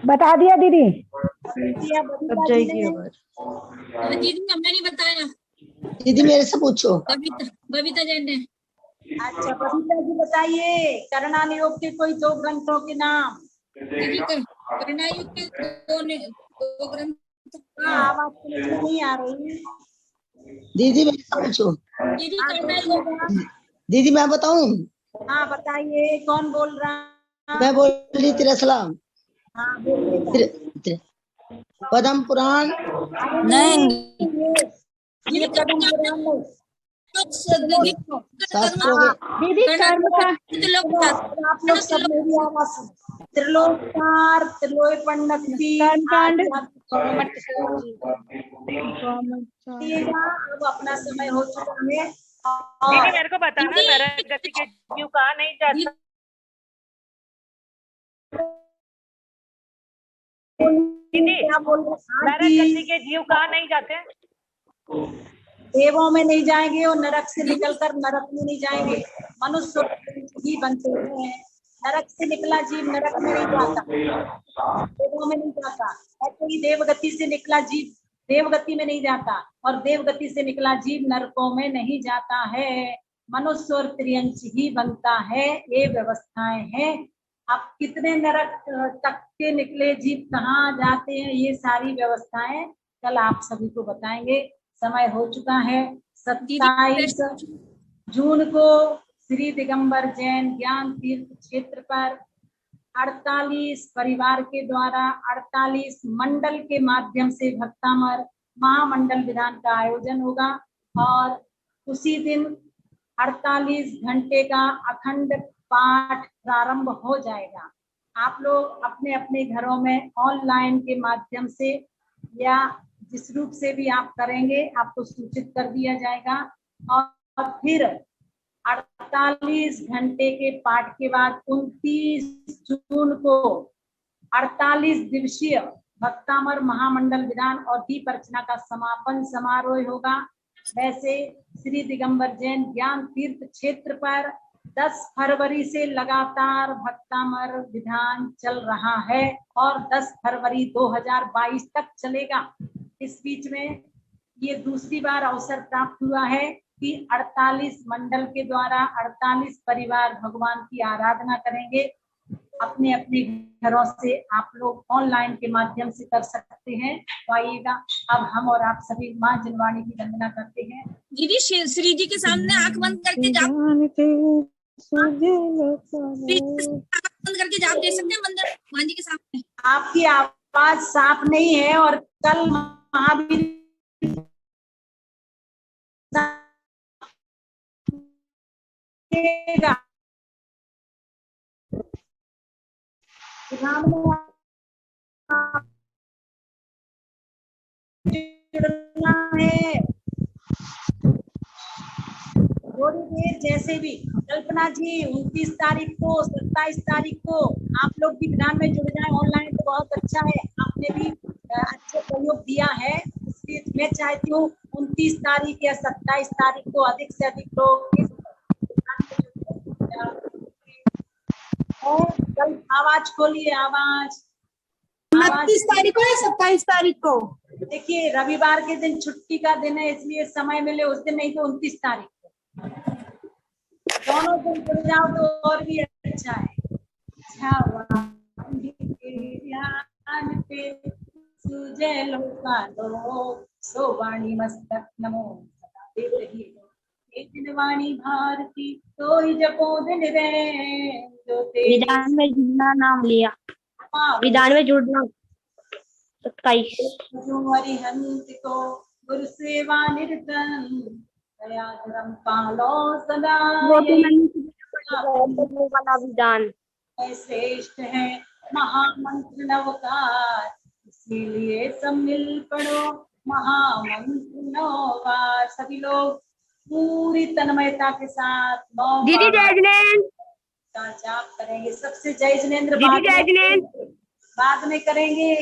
बता दिया दीदी। दीदी हमने नहीं बताया। दीदी मेरे से पूछो। बबीता जैन ने। अच्छा बबीता जी बताइए कर्णानुयोग के कोई 2 ग्रंथों के नाम। कर्णायुग के 2 ग्रंथ। आवाज नहीं आ रही। दीदी मेरे से पूछो। दीदी मैं बताऊं? हाँ बताइए, कौन बोल रहा? मैं बोल रही तिरसलाम। हाँ बोलिए। पद्म पुराण नहीं, ये पद्म पुराण नहीं। दीदी कर्म का आप लोग सब मेरी आवाज त्रिलोकपार, त्रिलोकपंडती। अब अपना समय हो चुका है। दीदी मेरे को बताना नरक गति के जीव कहाँ नहीं जाता? दीदी नरक गति के जीव कहाँ नहीं जाते? देवों में नहीं जाएंगे और नरक से निकलकर नरक में नहीं जाएंगे। मनुष्य ही बनते हैं। नरक से निकला जीव नरक में नहीं जाता, देवों में नहीं जाता। ऐसे ही देवगति से निकला जीव देवगति में नहीं जाता और देवगति से निकला जीव नरकों में नहीं जाता है। मनुष्य और त्रियंश ही बनता है। ये व्यवस्थाएं हैं। अब कितने नरक तक के निकले जीव कहाँ जाते हैं, ये सारी व्यवस्थाएं कल आप सभी को बताएंगे। समय हो चुका है। 27 जून को श्री दिगंबर जैन ज्ञान तीर्थ क्षेत्र पर 48 परिवार के द्वारा 48 मंडल के माध्यम से भक्तामर महामंडल विधान का आयोजन होगा और उसी दिन 48 घंटे का अखंड पाठ प्रारंभ हो जाएगा। आप लोग अपने अपने घरों में ऑनलाइन के माध्यम से या जिस रूप से भी आप करेंगे आपको सूचित कर दिया जाएगा। और फिर 48 घंटे के पाठ के बाद 29 जून को 48 दिवसीय भक्तामर महामंडल विधान और दीप अर्चना का समापन समारोह होगा। वैसे श्री दिगंबर जैन ज्ञान तीर्थ क्षेत्र पर 10 फरवरी से लगातार भक्तामर विधान चल रहा है और 10 फरवरी 2022 तक चलेगा। इस बीच में ये दूसरी बार अवसर प्राप्त हुआ है कि 48 मंडल के द्वारा 48 परिवार भगवान की आराधना करेंगे। अपने अपने घरों से आप लोग ऑनलाइन के माध्यम से कर सकते हैं। तो आइएगा, अब हम और आप सभी माँ जनवाणी की वंदना करते हैं। दीदी श्री जी के सामने आंख बंद करके जाप दे सकते हैं मंदिर माँ जी के सामने। आपकी आवाज साफ नहीं है और कल महावीर जुड़ना है थोड़ी देर। जैसे भी कल्पना जी 29 तारीख को 27 तारीख को आप लोग भी विधान में जुड़ जाए ऑनलाइन, तो बहुत अच्छा है। आपने भी अच्छा सहयोग दिया है, इसलिए मैं चाहती हूँ 29 तारीख या 27 तारीख को अधिक से अधिक लोग इस और कल आवाज खोलिए, आवाज 29 तारीख को या 27 तारीख को। देखिए रविवार के दिन छुट्टी का दिन है, इसलिए समय मिले उस दिन, नहीं तो 29 तारीख को दोनों दिन जुड़ जाओ तो और भी अच्छा है। सुजय लोका सो वाणी मस्तक नमो देव रहिए। वाणी भारती तो ही जपो दिन रे जो विधान में जुड़ना नाम लिया, विधान में जुड़ना 27 हरिहंत को गुरु सेवा निरतन दया धर्म पालो सदा वाला विधान श्रेष्ठ है महामंत्र नवकार, इसीलिए सब मिल पढ़ो महामंत्र नवकार। सभी लोग पूरी तन्मयता के साथ दीदी जय जिनेन्द्र का जाप करेंगे। सबसे जय जिनेन्द्र दीदी जय जिनेन्द्र बाद में करेंगे।